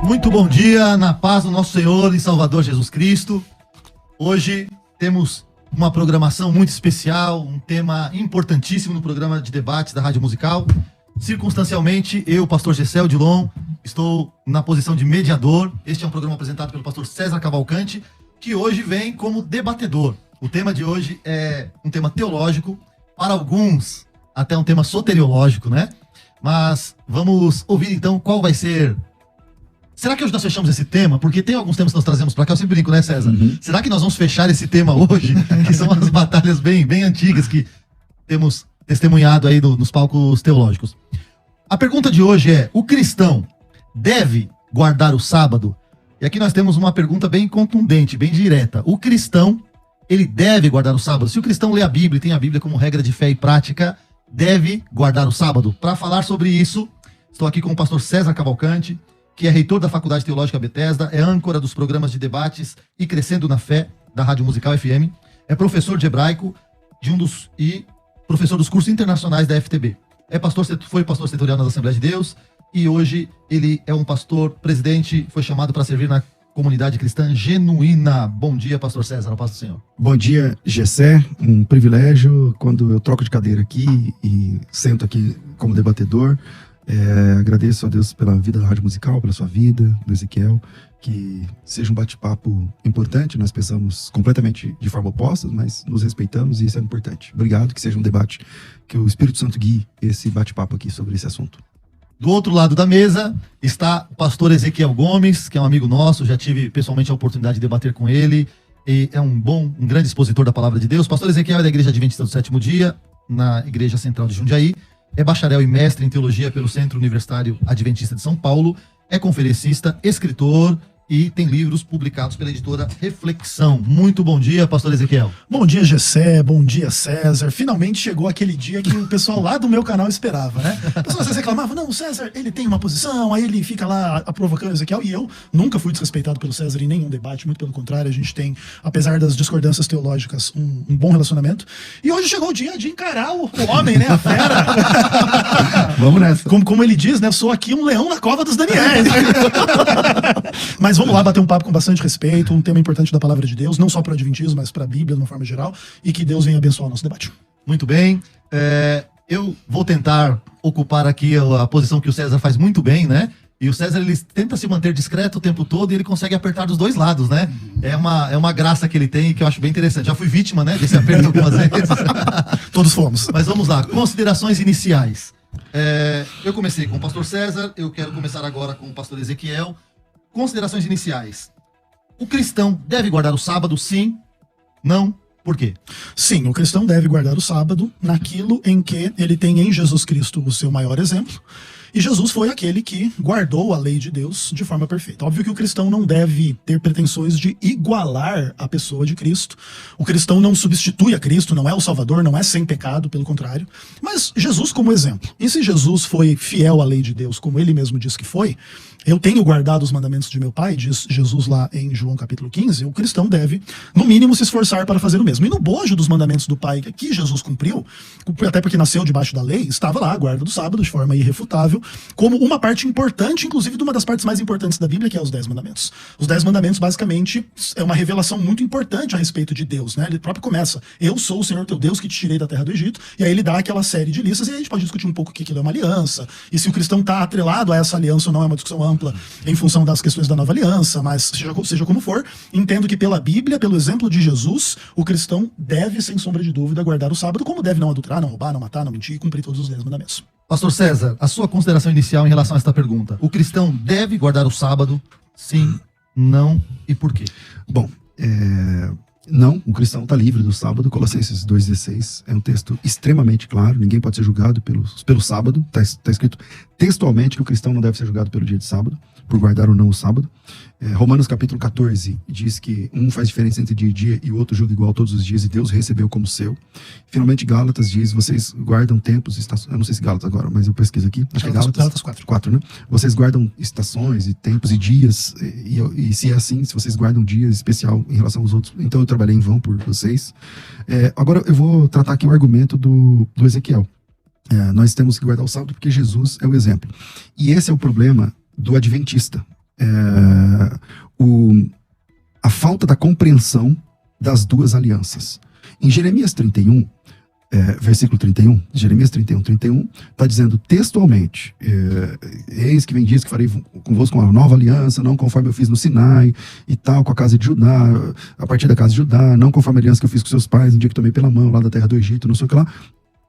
Muito bom dia, na paz do nosso Senhor e Salvador Jesus Cristo. Hoje temos uma programação muito especial, um tema importantíssimo no programa de debates da Rádio Musical. Circunstancialmente, eu, pastor Gessé Odilon, estou na posição de mediador. Este é um programa apresentado pelo pastor César Cavalcante, que hoje vem como debatedor. O tema de hoje é um tema teológico, para alguns até um tema soteriológico, né? Mas vamos ouvir então qual vai ser... Será que hoje nós fechamos esse tema? Porque tem alguns temas que nós trazemos para cá, eu sempre brinco, né, César? Será que nós vamos fechar esse tema hoje? Que são as batalhas bem antigas que temos testemunhado aí nos palcos teológicos. A pergunta de hoje é: o cristão deve guardar o sábado? E aqui nós temos uma pergunta bem contundente, bem direta. O cristão, ele deve guardar o sábado? Se o cristão lê a Bíblia e tem a Bíblia como regra de fé e prática, deve guardar o sábado? Para falar sobre isso, estou aqui com o pastor César Cavalcante, que é reitor da Faculdade Teológica Bethesda, é âncora dos programas de debates e Crescendo na Fé, da Rádio Musical FM, é professor de hebraico e professor dos cursos internacionais da FTB. Foi pastor setorial nas Assembleias de Deus e hoje ele é um pastor presidente, foi chamado para servir na comunidade cristã genuína. Bom dia, pastor César, a paz do Senhor. Bom dia, Gessé, um privilégio quando eu troco de cadeira aqui e sento aqui como debatedor. Agradeço a Deus pela vida da Rádio Musical, pela sua vida, do Ezequiel, que seja um bate-papo importante. Nós pensamos completamente de forma oposta, mas nos respeitamos e isso é importante. Obrigado, que seja um debate, que o Espírito Santo guie esse bate-papo aqui sobre esse assunto. Do outro lado da mesa está o pastor Ezequiel Gomes, que é um amigo nosso, já tive pessoalmente a oportunidade de debater com ele, e é um grande expositor da Palavra de Deus. Pastor Ezequiel é da Igreja Adventista do Sétimo Dia, na Igreja Central de Jundiaí, é bacharel e mestre em teologia pelo Centro Universitário Adventista de São Paulo, é conferencista, escritor e tem livros publicados pela editora Reflexão. Muito bom dia, pastor Ezequiel. Bom dia, Gessé, bom dia, César. Finalmente chegou aquele dia que o pessoal lá do meu canal esperava, né? O pessoal às vezes reclamava, não, o César, ele tem uma posição, aí ele fica lá provocando o Ezequiel, e eu nunca fui desrespeitado pelo César em nenhum debate, muito pelo contrário, a gente tem, apesar das discordâncias teológicas, um bom relacionamento. E hoje chegou o dia de encarar o homem, né, a fera. Vamos nessa. Como ele diz, né, eu sou aqui um leão na cova dos Daniéis. Mas vamos lá bater um papo com bastante respeito, um tema importante da Palavra de Deus, não só para o Adventismo, mas para a Bíblia de uma forma geral, e que Deus venha abençoar o nosso debate. Muito bem. Eu vou tentar ocupar aqui a posição que o César faz muito bem, né? E o César, ele tenta se manter discreto o tempo todo e ele consegue apertar dos dois lados, né? É uma graça que ele tem e que eu acho bem interessante. Já fui vítima, né, desse aperto algumas vezes. Todos fomos. Mas vamos lá, considerações iniciais. Eu comecei com o pastor César, eu quero começar agora com o pastor Ezequiel. Considerações iniciais. O cristão deve guardar o sábado, sim? Não? Por quê? Sim, o cristão deve guardar o sábado naquilo em que ele tem em Jesus Cristo o seu maior exemplo. E Jesus foi aquele que guardou a lei de Deus de forma perfeita. Óbvio que o cristão não deve ter pretensões de igualar a pessoa de Cristo. O cristão não substitui a Cristo, não é o Salvador, não é sem pecado, pelo contrário. Mas Jesus como exemplo. E se Jesus foi fiel à lei de Deus, como ele mesmo disse que foi, eu tenho guardado os mandamentos de meu Pai, diz Jesus lá em João capítulo 15, o cristão deve, no mínimo, se esforçar para fazer o mesmo. E no bojo dos mandamentos do Pai que Jesus cumpriu, até porque nasceu debaixo da lei, estava lá a guarda do sábado de forma irrefutável, como uma parte importante, inclusive de uma das partes mais importantes da Bíblia, que é os 10 mandamentos. Os 10 mandamentos, basicamente, é uma revelação muito importante a respeito de Deus, né? Ele próprio começa, eu sou o Senhor teu Deus que te tirei da terra do Egito, e aí ele dá aquela série de listas, e aí a gente pode discutir um pouco o que aquilo é uma aliança, e se o cristão está atrelado a essa aliança ou não, é uma discussão ampla em função das questões da nova aliança, mas seja como for, entendo que pela Bíblia, pelo exemplo de Jesus, o cristão deve, sem sombra de dúvida, guardar o sábado, como deve não adulterar, não roubar, não matar, não mentir e cumprir todos os 10 mandamentos. Pastor César, a sua consideração inicial em relação a esta pergunta. O cristão deve guardar o sábado? Sim, não e por quê? Bom, Não, o cristão está livre do sábado. Colossenses 2,16 é um texto extremamente claro. Ninguém pode ser julgado pelo sábado. Está escrito textualmente que o cristão não deve ser julgado pelo dia de sábado, por guardar ou não o sábado. Romanos capítulo 14 diz que um faz diferença entre dia e dia e o outro julga igual todos os dias, e Deus recebeu como seu. Finalmente Gálatas diz: vocês guardam tempos, estações. Eu não sei se Gálatas agora, mas eu pesquiso aqui. Acho que é Gálatas 4, né? Vocês guardam estações e tempos e dias, e se é assim, se vocês guardam um dia especial em relação aos outros, então eu trabalhei em vão por vocês. Agora eu vou tratar aqui o argumento do Ezequiel. Nós temos que guardar o sábado porque Jesus é o exemplo. E esse é o problema do adventista. A falta da compreensão das duas alianças. Em Jeremias 31, versículo 31, Jeremias 31, está dizendo textualmente: eis que vem dias que farei convosco uma nova aliança, não conforme eu fiz no Sinai e tal, com a casa de Judá, a partir da casa de Judá, não conforme a aliança que eu fiz com seus pais no dia que tomei pela mão lá da terra do Egito, não sei o que lá.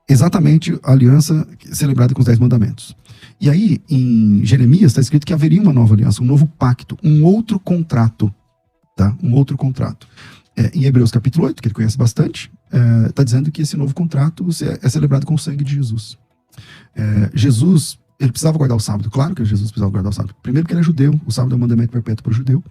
Exatamente a aliança celebrada com os 10 mandamentos. E aí, em Jeremias, está escrito que haveria uma nova aliança, um novo pacto, um outro contrato. Tá? Um outro contrato. Em Hebreus capítulo 8, que ele conhece bastante, está dizendo que esse novo contrato é celebrado com o sangue de Jesus. Jesus, ele precisava guardar o sábado. Claro que Jesus precisava guardar o sábado. Primeiro, porque ele é judeu, o sábado é um mandamento perpétuo para o judeu.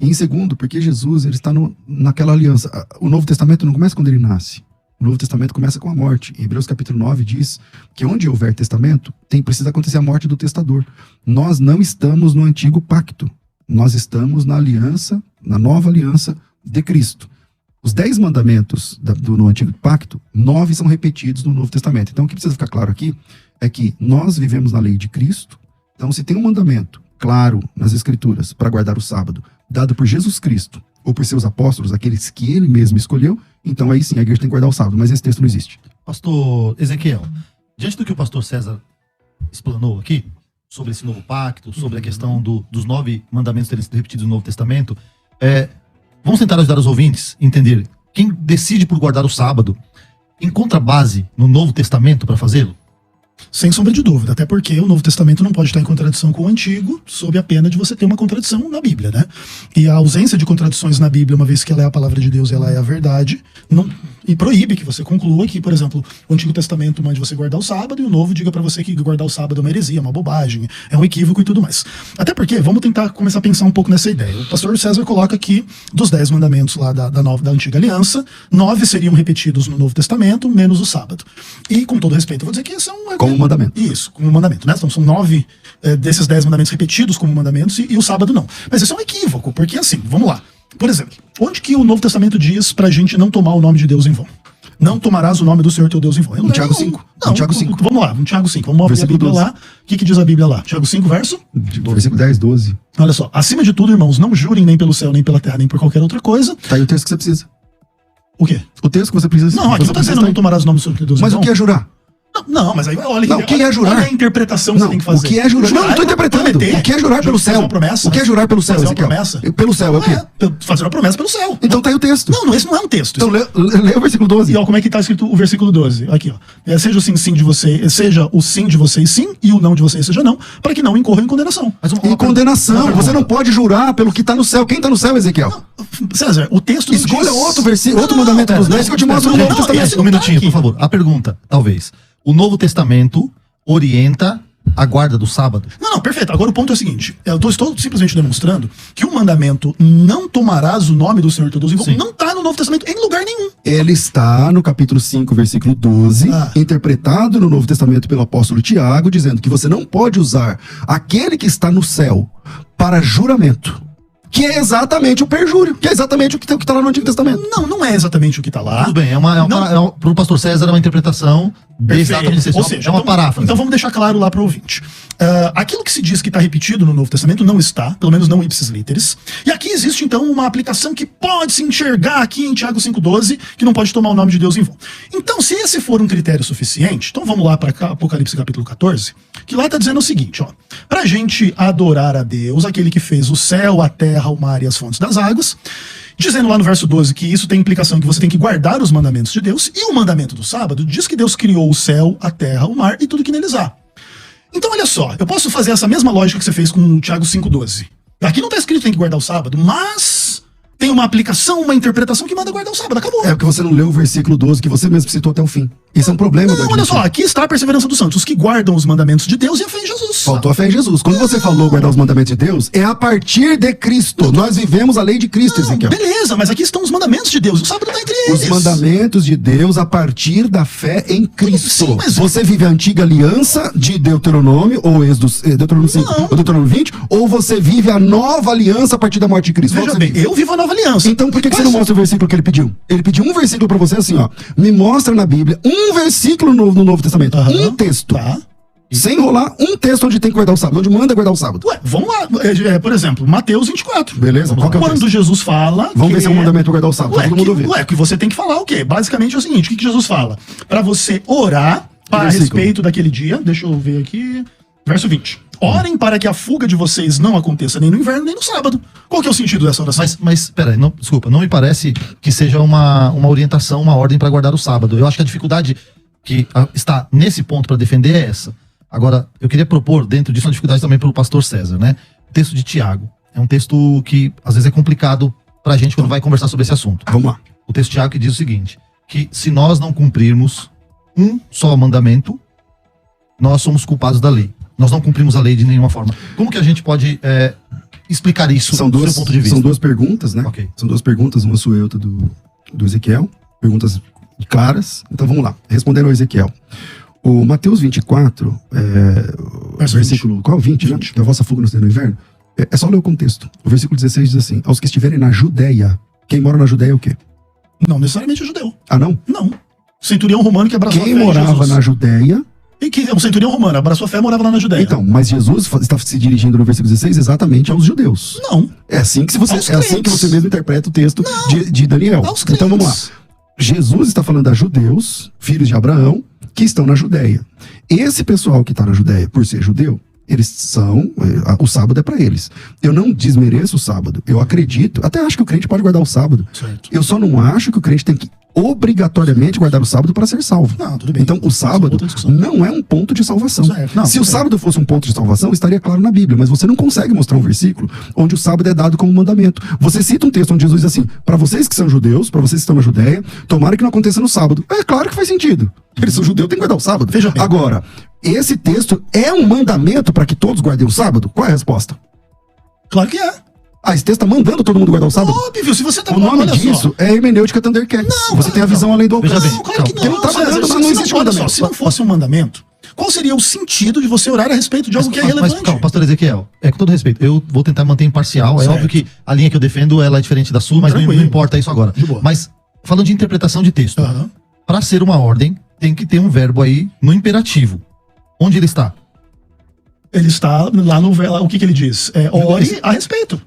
E em segundo, porque Jesus ele está naquela aliança. O Novo Testamento não começa quando ele nasce. O Novo Testamento começa com a morte. Em Hebreus capítulo 9 diz que onde houver testamento, precisa acontecer a morte do testador. Nós não estamos no antigo pacto. Nós estamos na aliança, na nova aliança de Cristo. Os 10 mandamentos no antigo pacto, 9 são repetidos no Novo Testamento. Então o que precisa ficar claro aqui é que nós vivemos na lei de Cristo. Então se tem um mandamento claro nas Escrituras para guardar o sábado, dado por Jesus Cristo ou por seus apóstolos, aqueles que ele mesmo escolheu, então aí sim a igreja tem que guardar o sábado, mas esse texto não existe. Pastor Ezequiel, diante do que o pastor César explanou aqui, sobre esse novo pacto, sobre a questão dos 9 mandamentos terem sido repetidos no Novo Testamento, vamos tentar ajudar os ouvintes a entender: quem decide por guardar o sábado encontra base no Novo Testamento para fazê-lo? Sem sombra de dúvida, até porque o Novo Testamento não pode estar em contradição com o Antigo, sob a pena de você ter uma contradição na Bíblia, né? E a ausência de contradições na Bíblia, uma vez que ela é a palavra de Deus, ela é a verdade, e proíbe que você conclua que, por exemplo, o Antigo Testamento mande você guardar o sábado e o Novo diga para você que guardar o sábado é uma heresia, uma bobagem, é um equívoco e tudo mais. Até porque, vamos tentar começar a pensar um pouco nessa ideia. O pastor César coloca aqui, dos 10 mandamentos lá da Antiga Aliança, 9 seriam repetidos no Novo Testamento, menos o sábado. E, com todo respeito, eu vou dizer que são... Como mandamento. Isso, como mandamento, né? Então são 9 desses 10 mandamentos repetidos como mandamentos e o sábado não. Mas isso é um equívoco, porque assim, vamos lá. Por exemplo, onde que o Novo Testamento diz pra gente não tomar o nome de Deus em vão? Não tomarás o nome do Senhor teu Deus em vão. Em Tiago 5. Não, Tiago 5. Vamos lá, em Tiago 5. Vamos abrir a Bíblia 12. Lá. O que diz a Bíblia lá? Tiago 5, verso? Versículo 10, 12. Olha só. Acima de tudo, irmãos, não jurem nem pelo céu, nem pela terra, nem por qualquer outra coisa. Tá aí o texto que você precisa. O quê? O texto que você precisa. Não, aqui não tá dizendo não tomarás o nome do Senhor teu Deus em vão. Mas o que é jurar? Não, mas aí olha, não, o que é jurar? Olha a interpretação que você tem que fazer. O que é jurar? Não, eu estou interpretando. Prometer, o que é jurar pelo céu? O que é jurar pelo céu, Ezequiel? Pelo céu é o quê? Fazer uma promessa pelo céu. Então tá aí o texto. Não, esse não é um texto. Então lê o versículo 12. E ó, como é que tá escrito o versículo 12? Aqui, ó. Seja o sim de vocês, seja o sim de vocês sim e o não de vocês seja não, para que não incorram em condenação. Em condenação. Você não pode jurar pelo que está no céu. Quem está no céu, Ezequiel? Não, César, o texto escolha outro versículo, outro mandamento dos 10 que eu te mostro no Novo Testamento. Um minutinho, por favor. A pergunta, talvez. O Novo Testamento orienta a guarda do sábado? Não, perfeito. Agora o ponto é o seguinte. Eu estou simplesmente demonstrando que o mandamento não tomarás o nome do Senhor teu Deus em vão não está no Novo Testamento em lugar nenhum. Ele está no capítulo 5, versículo 12, interpretado no Novo Testamento pelo apóstolo Tiago, dizendo que você não pode usar aquele que está no céu para juramento. Que é exatamente o perjúrio, que é exatamente o que está lá no Antigo Testamento. Não é exatamente o que está lá. Tudo bem, para o pastor César é uma interpretação exatamente, ou seja, é uma paráfrase. Então vamos deixar claro lá para o ouvinte. Aquilo que se diz que está repetido no Novo Testamento não está, pelo menos não ipsis literis. E aqui existe então uma aplicação que pode se enxergar aqui em Tiago 5,12, que não pode tomar o nome de Deus em vão. Então, se esse for um critério suficiente, então vamos lá para Apocalipse capítulo 14, que lá está dizendo o seguinte, ó. Para a gente adorar a Deus, aquele que fez o céu, a terra, o mar e as fontes das águas, dizendo lá no verso 12 que isso tem implicação que você tem que guardar os mandamentos de Deus, e o mandamento do sábado diz que Deus criou o céu, a terra, o mar e tudo que neles há. Então olha só, eu posso fazer essa mesma lógica que você fez com o Tiago 5,12. Aqui não está escrito que tem que guardar o sábado, mas tem uma aplicação, uma interpretação que manda guardar o sábado. Acabou. É porque você não leu o versículo 12 que você mesmo citou até o fim. Isso é um problema. Não, olha só, aqui está a perseverança dos santos, os que guardam os mandamentos de Deus e a fé em Jesus. Faltou a fé em Jesus. Quando você falou guardar os mandamentos de Deus, é a partir de Cristo. Nós vivemos a lei de Cristo, Não, Ezequiel. beleza, mas aqui estão os mandamentos de Deus. O sábado está entre eles. Os mandamentos de Deus a partir da fé em Cristo. Sim, mas... Você vive a antiga aliança de Deuteronômio, ou Êxodo, Deuteronômio 5, Não. ou Deuteronômio 20, ou você vive a nova aliança a partir da morte de Cristo? Veja Qual bem, você vive? eu vivo a nova aliança. Então por que você não mostra o versículo que ele pediu? Ele pediu um versículo pra você assim, ó. Me mostra na Bíblia um versículo no Novo Testamento. Aham. Um texto. Tá. Sem enrolar, um texto onde tem que guardar o sábado, onde manda guardar o sábado. Ué, vamos lá. Por exemplo, Mateus 24. Beleza? Qual que é o Quando texto? Jesus fala. Vamos que ver se é um mandamento guardar o sábado. Ué, Todo mundo ouvir. que você tem que falar o quê? Basicamente é o seguinte: o que Jesus fala? Pra você orar a Versículo. respeito daquele dia. Deixa eu ver aqui. Verso 20. Orem para que a fuga de vocês não aconteça nem no inverno nem no sábado. Qual que é o sentido dessa oração? Mas peraí, não, desculpa, não me parece que seja uma orientação, uma ordem para guardar o sábado. Eu acho que a dificuldade que está nesse ponto para defender é essa. Agora, eu queria propor dentro disso uma dificuldade também pelo pastor César, né? O texto de Tiago. É um texto que às vezes é complicado pra gente quando vai conversar sobre esse assunto. Vamos lá. O texto de Tiago que diz o seguinte, que se nós não cumprirmos um só mandamento, nós somos culpados da lei. Nós não cumprimos a lei de nenhuma forma. Como que a gente pode explicar isso São do seu ponto de vista? São duas perguntas, né? Ok. São duas perguntas, uma sua e outra do Ezequiel. Perguntas claras. Então vamos lá. Respondendo ao Ezequiel. O Mateus 24, versículo... Qual? 20, né? Da vossa fuga no inverno. É só ler o contexto. O versículo 16 diz assim: aos que estiverem na Judéia. Quem mora na Judéia é o quê? Não necessariamente o judeu. Ah, não? Não. Centurião romano que abraçou a fé Quem em morava Jesus. na Judéia... E que um centurião romano abraçou a fé e morava lá na Judéia. Então, mas Jesus está se dirigindo no versículo 16 exatamente aos judeus. Não. É assim que Aos crentes. você mesmo interpreta o texto de Daniel. Aos Então vamos lá. crentes. Jesus está falando a judeus, filhos de Abraão, que estão na Judéia. Esse pessoal que está na Judéia, por ser judeu, eles são... O sábado é para eles. Eu não desmereço o sábado. Eu acredito... Até acho que o crente pode guardar o sábado. Certo. Eu só não acho que o crente tem que obrigatoriamente guardar o sábado para ser salvo. Não, tudo bem. Então o sábado Outra discussão. não é um ponto de salvação. Certo. Não, Se o certo. sábado fosse um ponto de salvação, estaria claro na Bíblia, mas você não consegue mostrar um versículo onde o sábado é dado como mandamento. Você cita um texto onde Jesus diz assim: para vocês que são judeus, para vocês que estão na Judéia, tomara que não aconteça no sábado. É claro que faz sentido. Eles são judeus, tem que guardar o sábado. Veja bem. Agora, esse texto é um mandamento para que todos guardem o sábado? Qual é a resposta? Claro que é. Esse texto está mandando todo mundo guardar o sábado? Óbvio, se você tá O nome olha só. disso é hermenêutica Thundercat. Você tem a visão além do Veja alcance. bem, Não, claro que Porque não tá César, mandando, se- não se existe olha mandamento. só, se não fosse um mandamento, qual seria o sentido de você orar a respeito de algo que é relevante? calma, pastor Ezequiel, com todo respeito, eu vou tentar manter imparcial. Certo. É óbvio que a linha que eu defendo ela é diferente da sua, mas não Tranquilo. importa isso agora. De boa. Mas, falando de interpretação de texto, Aham. para ser uma ordem, tem que ter um verbo aí no imperativo. Onde ele está? Ele está lá no... O que ele diz? Ore a respeito.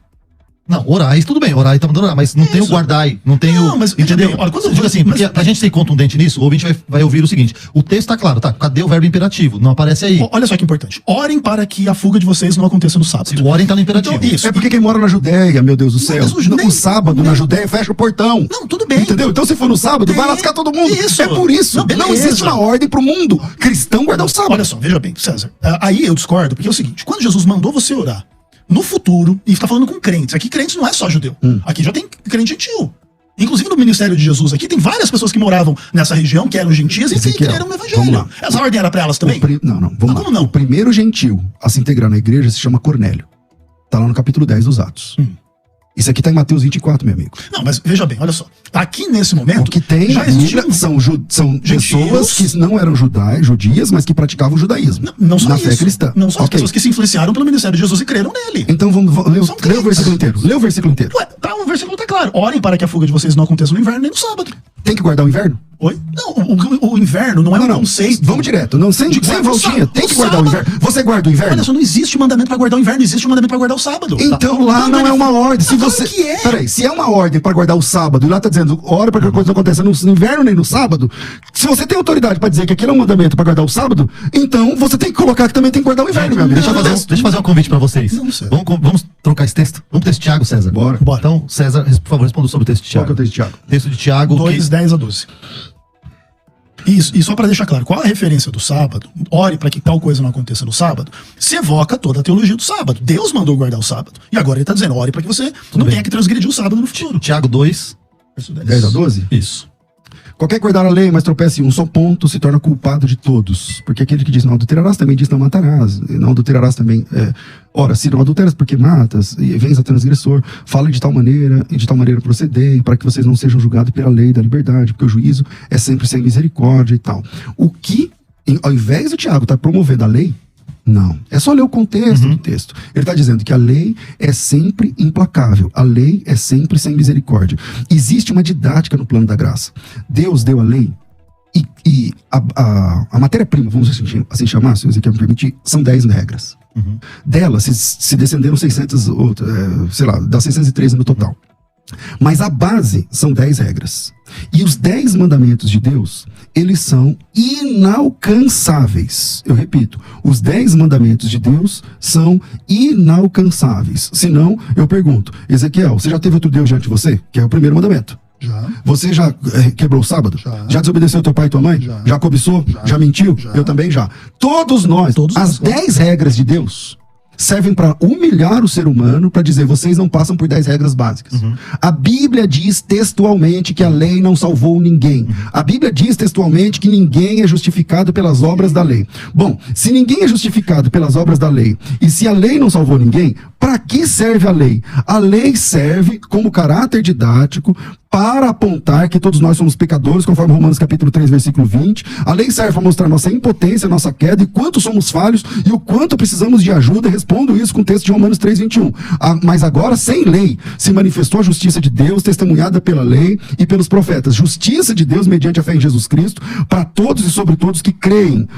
Não, orai, tudo bem, orai tá mandando orar, mas não tem o Isso. guardai, não tem Não, o... mas veja entendeu? bem, olha, quando Eu digo assim, porque mas- pra gente ser contundente nisso, o ouvinte vai ouvir o seguinte, o texto tá claro, tá, cadê o verbo imperativo? Não aparece aí. Olha só que importante. Orem para que a fuga de vocês não aconteça no sábado. Se o orem tá no imperativo. Então, isso. É porque quem mora na Judéia, meu Deus do céu, mas o no nem- sábado, na Judéia, fecha o portão. Não, tudo bem. Entendeu? Então se for no sábado, vai É, lascar todo mundo. isso. É por isso. Não, beleza. Não existe uma ordem pro mundo cristão guardar o sábado. Olha só, veja bem, César. Aí eu discordo, porque é o seguinte: quando Jesus mandou você orar no futuro, e está falando com crentes, aqui crentes não é só judeu, aqui já tem crente gentil. Inclusive no ministério de Jesus aqui tem várias pessoas que moravam nessa região, que eram gentias e que Ezequiel, creram no vamos evangelho. lá. Essa ordem era para elas também? Não, vamos lá. Como não? O primeiro gentil a se integrar na igreja se chama Cornélio. Tá lá no capítulo 10 dos Atos. Isso aqui tá em Mateus 24, meu amigo. Não, mas veja bem, olha só. Aqui nesse momento. O que tem já na Bíblia existiam. são pessoas que não eram judias, mas que praticavam o judaísmo. Não só na isso. fé cristã. Não só as Ok. pessoas que se influenciaram pelo ministério de Jesus e creram nele. Então vamos ler São o crentes. versículo inteiro. Lê o versículo inteiro. Ué, tá, o versículo tá claro. Orem para que a fuga de vocês não aconteça no inverno nem no sábado. Tem que guardar o inverno? Oi? Não, o inverno não é um conceito. Vamos direto. Não, sem guardar o voltinha. sábado. Tem que O guardar o sábado. inverno. Você guarda o inverno? Olha só, não existe mandamento para guardar o inverno, existe um mandamento para guardar o sábado. Então lá não é uma ordem. Se Claro você... que é. Peraí, se é uma ordem para guardar o sábado e lá tá dizendo hora para que a coisa não aconteça no inverno nem no sábado, se você tem autoridade para dizer que aquilo é um mandamento para guardar o sábado, então você tem que colocar que também tem que guardar o inverno, meu amigo. Deixa eu fazer um convite pra vocês. Não, César. Vamos trocar esse texto? Vamos pro texto de Tiago, César? Bora. Então, César, por favor, responda sobre o texto de Qual Tiago. que é o texto de Tiago? Texto de Tiago. 2, 10 a 12. Isso, e só para deixar claro, qual a referência do sábado? Ore para que tal coisa não aconteça no sábado. Se evoca toda a teologia do sábado. Deus mandou guardar o sábado. E agora ele está dizendo, ore para que você não tenha que transgredir o sábado no futuro. Tiago 2, Verso 10 a 12? isso. Qualquer que guardar a lei, mas tropece em um só ponto, se torna culpado de todos. Porque aquele que diz não adulterarás, também diz não matarás. E não adulterarás também. Ora, se não adulteras, porque matas, e vens a transgressor, fale de tal maneira, e de tal maneira procedei, para que vocês não sejam julgados pela lei da liberdade, porque o juízo é sempre sem misericórdia e tal. O que, ao invés do Tiago estar promovendo a lei, não. É só ler o contexto do texto. Ele está dizendo que a lei é sempre implacável. A lei é sempre sem misericórdia. Existe uma didática no plano da graça. Deus deu a lei e a matéria-prima, vamos assim chamar, se você quer me permitir, são 10 regras. Delas se descenderam 600, dá 613 no total. Mas a base são 10 regras. E os 10 mandamentos de Deus, eles são inalcançáveis. Eu repito, os 10 mandamentos de Deus são inalcançáveis. Senão, eu pergunto, Ezequiel, você já teve outro Deus diante de você? Que é o primeiro mandamento. Já. Você já quebrou o sábado? Já desobedeceu teu pai e tua mãe? Já cobiçou? Já mentiu? Eu também já. Todos nós, as 10 regras de Deus servem para humilhar o ser humano, para dizer, vocês não passam por 10 regras básicas. A Bíblia diz textualmente que a lei não salvou ninguém. A Bíblia diz textualmente que ninguém é justificado pelas obras da lei. Bom, se ninguém é justificado pelas obras da lei, e se a lei não salvou ninguém, para que serve a lei? A lei serve como caráter didático para apontar que todos nós somos pecadores, conforme Romanos capítulo 3, versículo 20. A lei serve para mostrar nossa impotência, nossa queda, e quanto somos falhos, e o quanto precisamos de ajuda. Respondo isso com o texto de Romanos 3, 21. Mas agora, sem lei, se manifestou a justiça de Deus, testemunhada pela lei e pelos profetas. Justiça de Deus mediante a fé em Jesus Cristo, para todos e sobre todos que creem.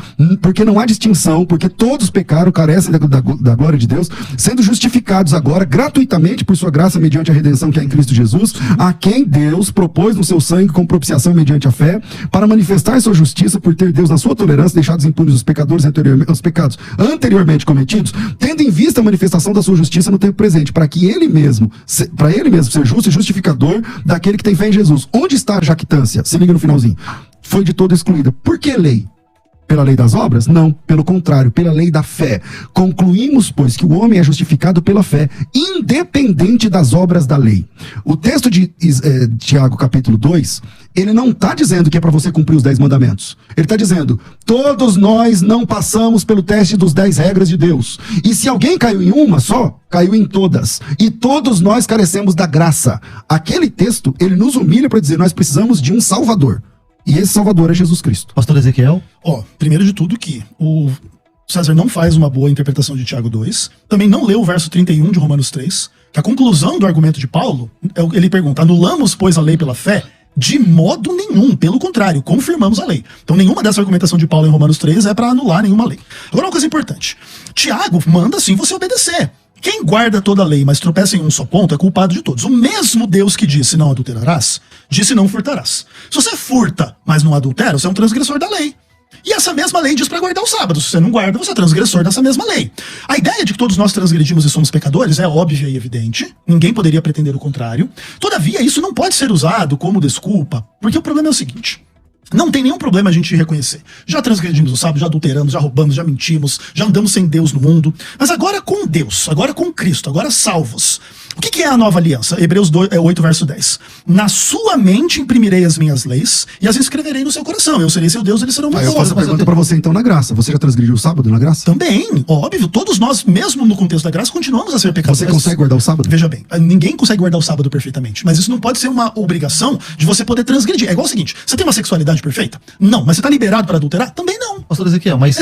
Porque não há distinção, porque todos pecaram, carecem da glória de Deus, sendo justificados agora, gratuitamente, por sua graça, mediante a redenção que é em Cristo Jesus, a quem Deus propôs no seu sangue como propiciação mediante a fé, para manifestar sua justiça por ter Deus na sua tolerância deixado impunes os pecadores os pecados anteriormente cometidos, tendo em vista a manifestação da sua justiça no tempo presente, para que ele mesmo ser justo e justificador daquele que tem fé em Jesus. Onde está a jactância? Se liga no finalzinho. Foi de todo excluída. Por que lei? Pela lei das obras? Não, pelo contrário, pela lei da fé. Concluímos, pois, que o homem é justificado pela fé, independente das obras da lei. O texto de Tiago, capítulo 2, ele não está dizendo que é para você cumprir os 10 mandamentos. Ele está dizendo, todos nós não passamos pelo teste dos 10 regras de Deus. E se alguém caiu em uma só, caiu em todas. E todos nós carecemos da graça. Aquele texto, ele nos humilha para dizer, nós precisamos de um Salvador. E esse Salvador é Jesus Cristo. Pastor Ezequiel? Primeiro de tudo que o César não faz uma boa interpretação de Tiago 2, também não leu o verso 31 de Romanos 3, que a conclusão do argumento de Paulo, ele pergunta, anulamos, pois, a lei pela fé? De modo nenhum, pelo contrário, confirmamos a lei. Então nenhuma dessa argumentação de Paulo em Romanos 3 é para anular nenhuma lei. Agora uma coisa importante, Tiago manda sim você obedecer. Quem guarda toda a lei, mas tropeça em um só ponto, é culpado de todos. O mesmo Deus que disse não adulterarás, disse não furtarás. Se você furta, mas não adultera, você é um transgressor da lei. E essa mesma lei diz para guardar o sábado. Se você não guarda, você é transgressor dessa mesma lei. A ideia de que todos nós transgredimos e somos pecadores é óbvia e evidente. Ninguém poderia pretender o contrário. Todavia, isso não pode ser usado como desculpa, porque o problema é o seguinte. Não tem nenhum problema a gente reconhecer. Já transgredimos o sábado, já adulteramos, já roubamos, já mentimos, já andamos sem Deus no mundo. Mas agora com Deus, agora com Cristo, agora salvos. O que é a nova aliança? Hebreus 8, verso 10. Na sua mente imprimirei as minhas leis e as escreverei no seu coração. Eu serei seu Deus, eles serão meus. Eu faço a pergunta para você então na graça. Você já transgrediu o sábado na graça? Também, óbvio. Todos nós, mesmo no contexto da graça, continuamos a ser pecadores. Você consegue guardar o sábado? Veja bem, ninguém consegue guardar o sábado perfeitamente. Mas isso não pode ser uma obrigação de você poder transgredir. É igual o seguinte, você tem uma sexualidade perfeita? Não. Mas você está liberado para adulterar? Também não. Pastor Ezequiel, mas...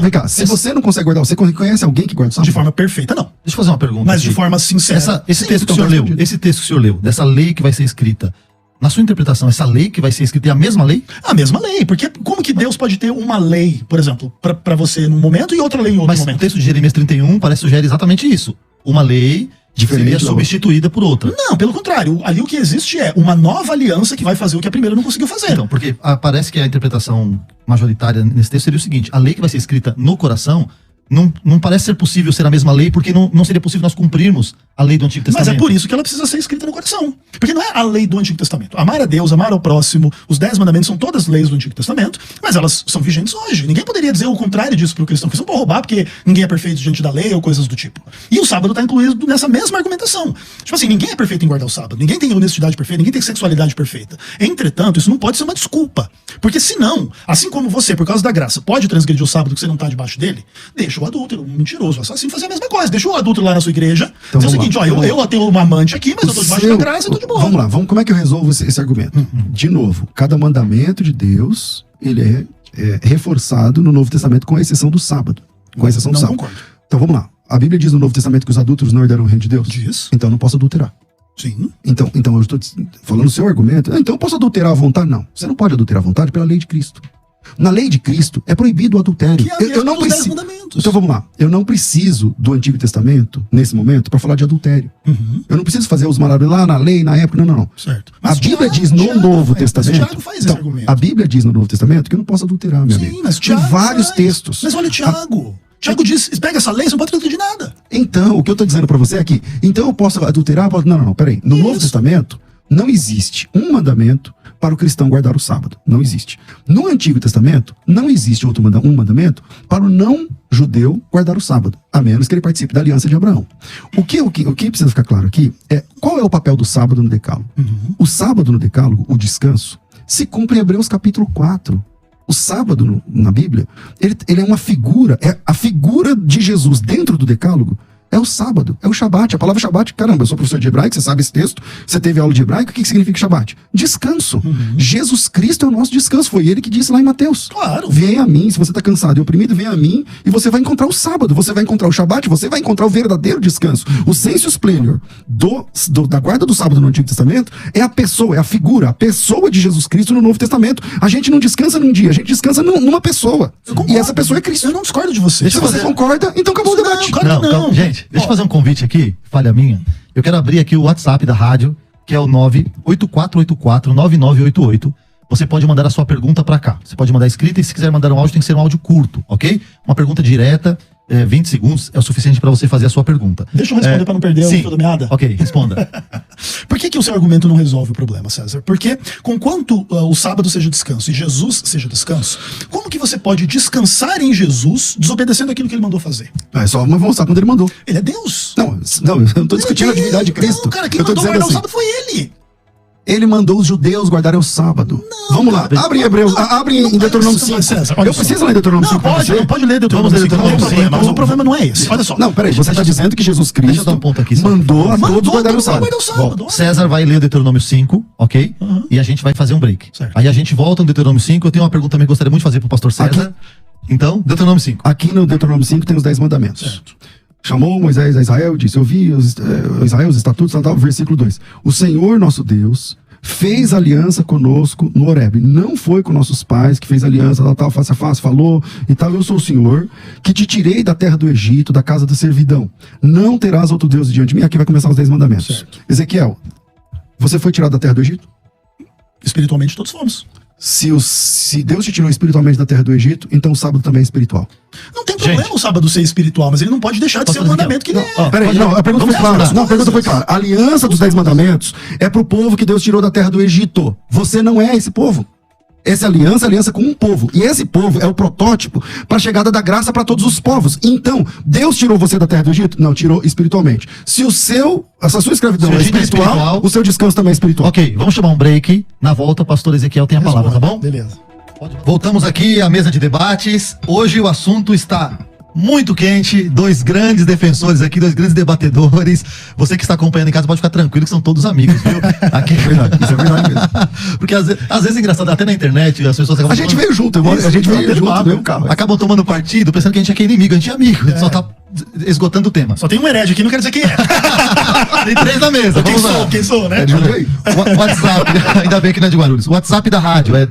Vem cá, se você não consegue guardar, você conhece alguém que guarda o sábado? De forma perfeita, não. Deixa eu fazer uma pergunta. Mas de forma sincera. Esse texto que o senhor leu, dessa lei que vai ser escrita, na sua interpretação, essa lei que vai ser escrita é a mesma lei? A mesma lei, porque como que Deus pode ter uma lei, por exemplo, para você num momento e outra lei em outro momento? Mas o texto de Jeremias 31 parece sugerir exatamente isso. Uma lei diferente seria substituída por outra. Não, pelo contrário. Ali o que existe é uma nova aliança que vai fazer o que a primeira não conseguiu fazer. Então, porque parece que a interpretação majoritária nesse texto seria o seguinte, a lei que vai ser escrita no coração não parece ser possível ser a mesma lei, porque não seria possível nós cumprirmos a lei do Antigo Mas Testamento. é por isso que ela precisa ser escrita no coração. Porque não é a lei do Antigo Testamento. Amar a Deus, amar ao próximo, os 10 mandamentos são todas leis do Antigo Testamento, mas elas são vigentes hoje. Ninguém poderia dizer o contrário disso pro cristão. O cristão pode roubar porque ninguém é perfeito diante da lei ou coisas do tipo. E o sábado está incluído nessa mesma argumentação. Tipo assim, ninguém é perfeito em guardar o sábado. Ninguém tem honestidade perfeita, ninguém tem sexualidade perfeita. Entretanto, isso não pode ser uma desculpa. Porque senão, assim como você, por causa da graça, pode transgredir o sábado que você não está debaixo dele, deixa o adúltero, o mentiroso, o assassino fazer a mesma coisa. Deixa o adúltero lá na sua igreja. Então, É o vamos seguinte, lá. ó, eu tenho uma amante aqui, mas eu tô debaixo da graça e tô de boa. Vamos lá, como é que eu resolvo esse argumento? De novo, cada mandamento de Deus, ele é reforçado no Novo Testamento, com exceção do sábado. Com exceção do Não sábado. concordo. Então vamos lá. A Bíblia diz no Novo Testamento que os adúlteros não herdarão o reino de Deus? Diz. Então eu não posso adulterar. Sim. Então eu estou falando o seu argumento. Então eu posso adulterar à vontade? Não. Você não pode adulterar à vontade pela lei de Cristo. Na lei de Cristo é proibido o adultério. Que é a mesma dos 10 mandamentos. Então vamos lá. Eu não preciso do Antigo Testamento, nesse momento, para falar de adultério. Eu não preciso fazer os maravilhos lá na lei, na época. Não. Certo. A Bíblia diz no Novo Testamento. Tiago faz esse argumento. A Bíblia diz no Novo Testamento que eu não posso adulterar, meu amigo. Sim, mas Tem Tiago vários faz. textos. Mas olha o Tiago. Tiago diz, pega essa lei, você não pode transgredir nada. Então, o que eu estou dizendo para você é que, então eu posso adulterar? Não, peraí. No Novo Testamento, não existe um mandamento para o cristão guardar o sábado. Não existe. No Antigo Testamento, não existe um mandamento para o não judeu guardar o sábado, a menos que ele participe da aliança de Abraão. O que precisa ficar claro aqui é qual é o papel do sábado no decálogo. O sábado no decálogo, o descanso, se cumpre em Hebreus capítulo 4. O sábado na Bíblia, ele é uma figura, é a figura de Jesus dentro do decálogo. É o sábado, é o Shabat. A palavra Shabat, caramba, eu sou professor de hebraico, você sabe esse texto, você teve aula de hebraico, o que significa Shabat? Descanso. Jesus Cristo é o nosso descanso, foi ele que disse lá em Mateus. Claro. Vem a mim, se você está cansado e oprimido, vem a mim e você vai encontrar o sábado, você vai encontrar o Shabat, você vai encontrar o verdadeiro descanso. O sensus plenior da guarda do sábado no Antigo Testamento é a pessoa, é a figura, a pessoa de Jesus Cristo no Novo Testamento. A gente não descansa num dia, a gente descansa numa pessoa. E essa pessoa é Cristo. Eu não discordo de você. Se você concorda, então acabou o debate. Claro que não. Gente, deixa eu fazer um convite aqui, falha minha. Eu quero abrir aqui o WhatsApp da rádio, que é o 984849988. Você pode mandar a sua pergunta pra cá. Você pode mandar escrita e se quiser mandar um áudio, tem que ser um áudio curto, ok? Uma pergunta direta, 20 segundos é o suficiente pra você fazer a sua pergunta. Deixa eu responder pra não perder o fio da meada. Ok, responda. Por que o seu argumento não resolve o problema, César? Porque, conquanto o sábado seja descanso e Jesus seja descanso, como que você pode descansar em Jesus desobedecendo aquilo que ele mandou fazer? É só vamos mostrar quando ele mandou. Ele é Deus. Não, eu não tô discutindo a divindade de Cristo. Não, cara, quem eu tô mandou dizendo guardar o assim, sábado foi ele. ele mandou os judeus guardarem o sábado. Não, Vamos lá, cara, abre em Hebreus, abre em Deuteronômio 5. César, olha Eu só. preciso ler Deuteronômio 5 pra você? Pode ler Deuteronômio 5, não tem problema, mas o problema não é esse. Olha só. Não, peraí, você está dizendo que Jesus Deixa eu Cristo dar um ponto aqui, só. mandou a todos guardarem o guardar sábado. o sábado. César vai ler o Deuteronômio 5, ok? E a gente vai fazer um break. Certo. Aí a gente volta no Deuteronômio 5. Eu tenho uma pergunta também que gostaria muito de fazer pro pastor César. Então, Deuteronômio 5. Aqui no Deuteronômio 5 tem os 10 mandamentos. Certo. Chamou Moisés a Israel e disse, eu vi Israel, os estatutos, versículo 2. O Senhor nosso Deus fez aliança conosco no Horebe. Não foi com nossos pais que fez aliança, tal, face a face, falou e tal. Eu sou o Senhor que te tirei da terra do Egito, da casa da servidão. Não terás outro Deus diante de mim. Aqui vai começar os 10 mandamentos. Certo. Ezequiel, você foi tirado da terra do Egito? Espiritualmente todos fomos. Se Deus te tirou espiritualmente da terra do Egito, então o sábado também é espiritual. Não tem problema Gente. o sábado ser espiritual, mas ele não pode deixar de ser um mandamento que ele é. Ó, Peraí, pode- não, a pergunta foi vamos clara. responder. Não, a pergunta foi clara. A aliança dos 10 mandamentos é pro povo que Deus tirou da terra do Egito. Você não é esse povo. Essa aliança com um povo. E esse povo é o protótipo para a chegada da graça para todos os povos. Então, Deus tirou você da terra do Egito? Não, tirou espiritualmente. Se a sua escravidão Se o é Egito é espiritual, espiritual, o seu descanso também é espiritual. Ok, vamos chamar um break. Na volta, o pastor Ezequiel tem a palavra, tá bom? Beleza. Voltamos aqui à mesa de debates. Hoje o assunto está muito quente. Dois grandes defensores aqui, dois grandes debatedores. Você que está acompanhando em casa pode ficar tranquilo que são todos amigos, viu? Aqui, Isso é verdade mesmo. Porque às vezes é engraçado, até na internet as pessoas acabam A gente tomando- veio junto, a gente veio batendo junto papo, no mesmo carro. acabam tomando partido, pensando que a gente é inimigo. A gente é amigo, a gente só tá esgotando o tema. Só tem um herege aqui, não quero dizer quem é. Tem três na mesa, vamos lá. Quem sou, né? É de aí. WhatsApp, ainda bem que não é de Guarulhos. O WhatsApp da rádio é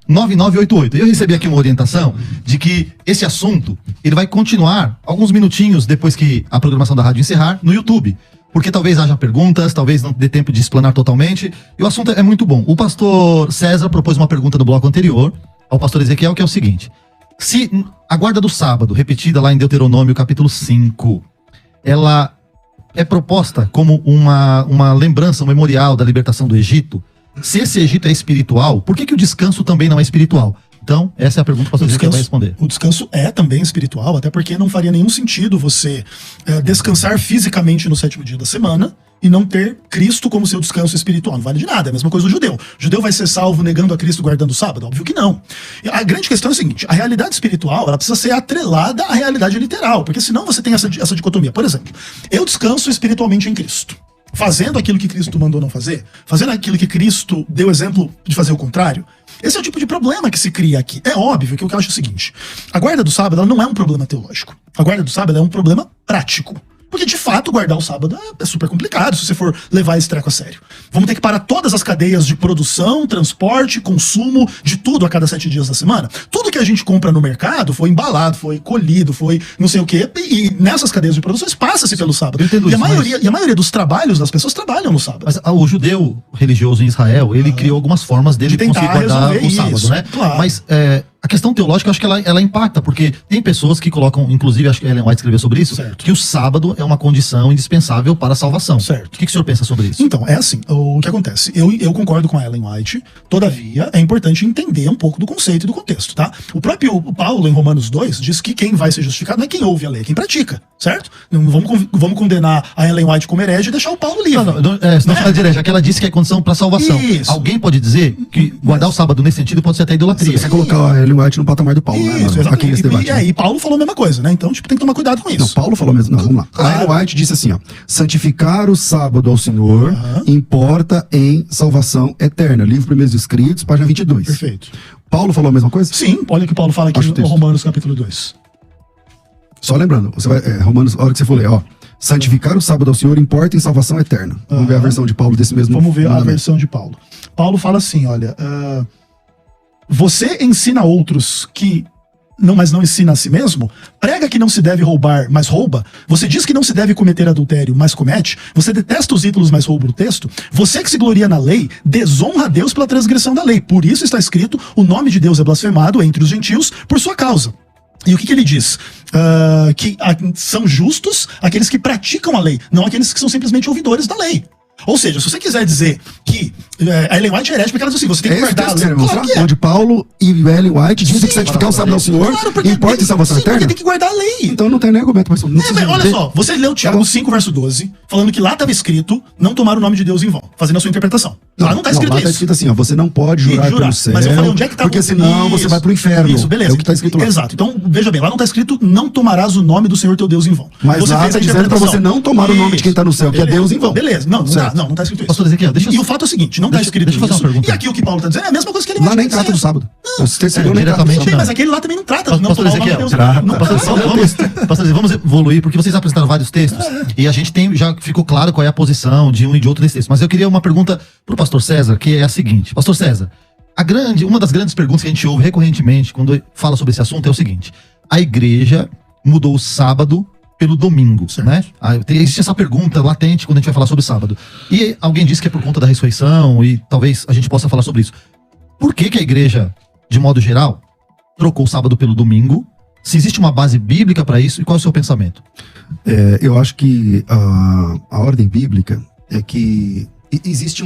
984849988. Eu recebi aqui uma orientação de que esse assunto ele vai continuar alguns minutinhos depois que a programação da rádio encerrar no YouTube. Porque talvez haja perguntas, talvez não dê tempo de explanar totalmente. E o assunto é muito bom. O pastor César propôs uma pergunta no bloco anterior ao pastor Ezequiel, que é o seguinte: se a guarda do sábado, repetida lá em Deuteronômio capítulo 5, ela é proposta como uma lembrança, um memorial da libertação do Egito. Se esse Egito é espiritual, por que o descanso também não é espiritual? Então, essa é a pergunta que o pastor Ezequiel vai responder. O descanso é também espiritual, até porque não faria nenhum sentido você descansar fisicamente no 7º dia da semana e não ter Cristo como seu descanso espiritual. Não vale de nada, é a mesma coisa do judeu. O judeu vai ser salvo negando a Cristo guardando o sábado? Óbvio que não. E a grande questão é a seguinte, a realidade espiritual ela precisa ser atrelada à realidade literal, porque senão você tem essa dicotomia. Por exemplo, eu descanso espiritualmente em Cristo, fazendo aquilo que Cristo mandou não fazer, fazendo aquilo que Cristo deu exemplo de fazer o contrário. Esse é o tipo de problema que se cria aqui. É óbvio que o que eu acho é o seguinte, a guarda do sábado ela não é um problema teológico. A guarda do sábado é um problema prático. Porque, de fato, guardar o sábado é super complicado se você for levar esse treco a sério. Vamos ter que parar todas as cadeias de produção, transporte, consumo, de tudo a cada 7 dias da semana. Tudo que a gente compra no mercado foi embalado, foi colhido, foi não sei o quê. E nessas cadeias de produções passa-se pelo sábado. E a maioria dos trabalhos das pessoas trabalham no sábado. Mas o judeu religioso em Israel, ele criou algumas formas dele de conseguir guardar o sábado, né? Claro. Mas a questão teológica, eu acho que ela impacta, porque tem pessoas que colocam, inclusive, acho que Ellen White escreveu sobre isso, certo, que o sábado é uma condição indispensável para a salvação. Certo. O que o senhor pensa sobre isso? Então, é assim, o que acontece? Eu concordo com a Ellen White, todavia, é importante entender um pouco do conceito e do contexto, tá? O próprio Paulo, em Romanos 2, diz que quem vai ser justificado não é quem ouve a lei, é quem pratica, certo? Não vamos condenar a Ellen White como herege e deixar o Paulo livre. Não fala de herege, é que ela disse que é condição para a salvação. Isso. Alguém pode dizer que guardar o sábado nesse sentido pode ser até idolatria. Você colocar a Ellen White no patamar do Paulo, isso, né? Aqui nesse debate. E Paulo falou a mesma coisa, né? Então, tipo, tem que tomar cuidado com isso. Não, Paulo falou mesmo. Não, vamos lá. A Ellen White disse assim, ó, santificar o sábado ao Senhor importa em salvação eterna. Livro Primeiros Escritos, página 22. Perfeito. Paulo falou a mesma coisa? Sim, olha o que Paulo fala aqui no Romanos capítulo 2. Só lembrando, você vai, Romanos, a hora que você for ler, ó, santificar o sábado ao Senhor importa em salvação eterna. Vamos ver a versão de Paulo desse mesmo. Vamos ver a versão de Paulo. Paulo fala assim, olha, você ensina outros que mas não ensina a si mesmo, prega que não se deve roubar, mas rouba, você diz que não se deve cometer adultério, mas comete, você detesta os ídolos, mas rouba o texto, você que se gloria na lei, desonra a Deus pela transgressão da lei, por isso está escrito, o nome de Deus é blasfemado entre os gentios por sua causa. E o que ele diz? Que são justos aqueles que praticam a lei, não aqueles que são simplesmente ouvidores da lei. Ou seja, se você quiser dizer que a Ellen White é herege, porque ela diz assim, você tem que guardar a lei. Claro que é. Onde Paulo e Ellen White dizem que santificar o sábado ao Senhor importa em salvação eterna. Porque tem que guardar a lei. Então não tem nem argumento. Mas olha só, você leu Tiago 5, verso 12, falando que lá estava escrito não tomar o nome de Deus em vão, fazendo a sua interpretação. Lá não está escrito lá isso. Está escrito assim, ó, você não pode jurar pelo céu, mas eu falei, onde é que tá, porque senão você vai pro inferno. Isso, beleza. É o que está escrito lá. Exato. Então, veja bem, lá não está escrito não tomarás o nome do Senhor teu Deus em vão. Mas você lá está dizendo para você não tomar o nome de quem está no céu, que é Deus em vão. Beleza. Não está escrito isso. Pastor Ezequiel, E o fato é o seguinte, não está escrito deixa eu fazer uma pergunta. E aqui o que Paulo está dizendo é a mesma coisa que ele lá nem trata do sábado. Não, diretamente mas aquele lá também não trata. Pastor Ezequiel, vamos evoluir, porque vocês apresentaram vários textos e a gente já ficou claro qual é a posição de um e de outro nesse texto. Mas eu queria uma pergunta pro pastor César, que é a seguinte. Pastor César, uma das grandes perguntas que a gente ouve recorrentemente quando fala sobre esse assunto é o seguinte: a igreja mudou o sábado pelo domingo, né? Existe essa pergunta latente quando a gente vai falar sobre sábado. E alguém disse que é por conta da ressurreição e talvez a gente possa falar sobre isso. Por que a igreja, de modo geral, trocou o sábado pelo domingo? Se existe uma base bíblica para isso, e qual é o seu pensamento? Eu acho que a ordem bíblica é que existe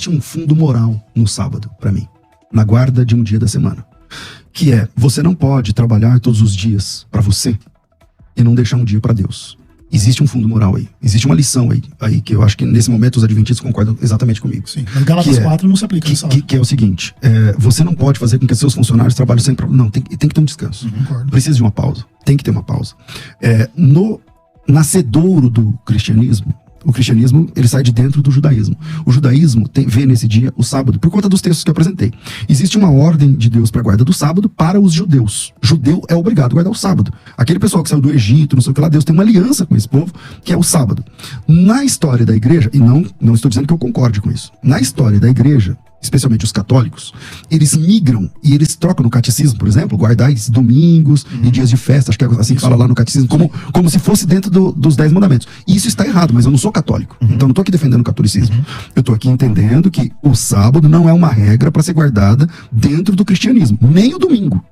um fundo moral no sábado, para mim, na guarda de um dia da semana, que é, você não pode trabalhar todos os dias para você e não deixar um dia para Deus. Existe um fundo moral aí. Existe uma lição aí que eu acho que nesse momento os adventistas concordam exatamente comigo. Sim, mas Gálatas 4 não se aplica nessa hora. Que é o seguinte, você não pode fazer com que seus funcionários trabalhem sem problema. Não, tem que ter um descanso. Precisa de uma pausa. Tem que ter uma pausa. No nascedouro do cristianismo, o cristianismo, ele sai de dentro do judaísmo. O judaísmo vê nesse dia o sábado, por conta dos textos que eu apresentei. Existe uma ordem de Deus para a guarda do sábado para os judeus. Judeu é obrigado a guardar o sábado. Aquele pessoal que saiu do Egito, não sei o que lá, Deus tem uma aliança com esse povo, que é o sábado. Na história da igreja, e não estou dizendo que eu concorde com isso, na história da igreja, especialmente os católicos, eles migram e eles trocam no catecismo, por exemplo, guardais domingos e dias de festa, acho que é assim que fala lá no catecismo, como se fosse dentro dos 10 mandamentos. E isso está errado, mas eu não sou católico, então eu não estou aqui defendendo o catolicismo. Eu estou aqui entendendo que o sábado não é uma regra para ser guardada dentro do cristianismo, nem o domingo,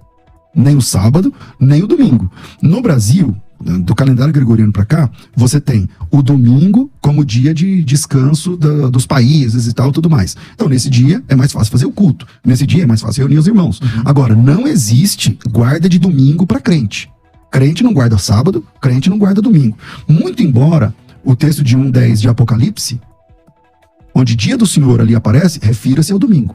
nem o sábado, nem o domingo. No Brasil, do calendário gregoriano para cá, você tem o domingo como dia de descanso dos países e tal, tudo mais. Então, nesse dia é mais fácil fazer o culto. Nesse dia é mais fácil reunir os irmãos. Agora, não existe guarda de domingo para crente. Crente não guarda sábado, crente não guarda domingo. Muito embora o texto de 1:10 de Apocalipse, onde dia do Senhor ali aparece, refira-se ao domingo.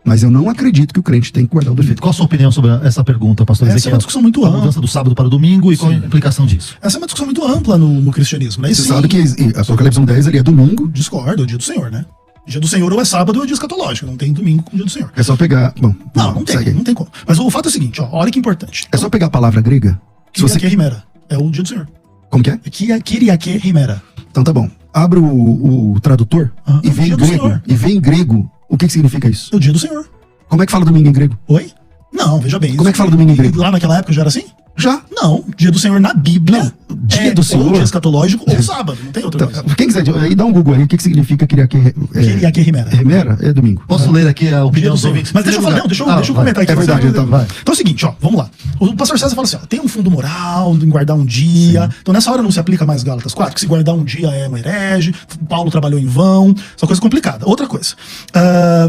Mas eu não acredito que o crente tem que guardar o domingo. Qual a sua opinião sobre essa pergunta, pastor Ezequiel? Essa é uma discussão muito A ampla. mudança do sábado para o domingo e qual a implicação disso? Essa é uma discussão muito ampla no cristianismo, né? E Você sim, sabe que Apocalipse 1:10 ali é domingo. discordo, é o dia do Senhor, né? Dia do Senhor ou é sábado ou é dia escatológico, não tem domingo com o dia do Senhor. É só pegar... Bom, Não segue aí. tem como. Mas o fato é o seguinte, ó, olha que importante. É só pegar a palavra grega. Se você... Kyriake Rimera, é o dia do Senhor. Como que é? Kyriake Rimera. Então tá bom. Abre o tradutor e vê dia em do grego. Senhor. E vê em grego o que significa isso. É o dia do Senhor. Como é que fala domingo em grego? Oi? Não, veja bem. Como é que fala domingo em grego? Lá naquela época já era assim? Já. Não, dia do Senhor na Bíblia dia do Senhor. ou dia escatológico ou sábado, não tem outra coisa. Quem quiser, aí dá um Google aí. O que significa Kyriake Rimera. Remera? É domingo. Posso ler aqui a Dia opinião do dos Senhor. ouvintes? Mas deixa eu falar, deixa eu vai. comentar aqui. É verdade, então vai. Então é o seguinte, ó, vamos lá. O pastor César fala assim, ó, tem um fundo moral em guardar um dia. Então nessa hora não se aplica mais Gálatas 4, que se guardar um dia é um herege, Paulo trabalhou em vão, essa coisa complicada. Outra coisa,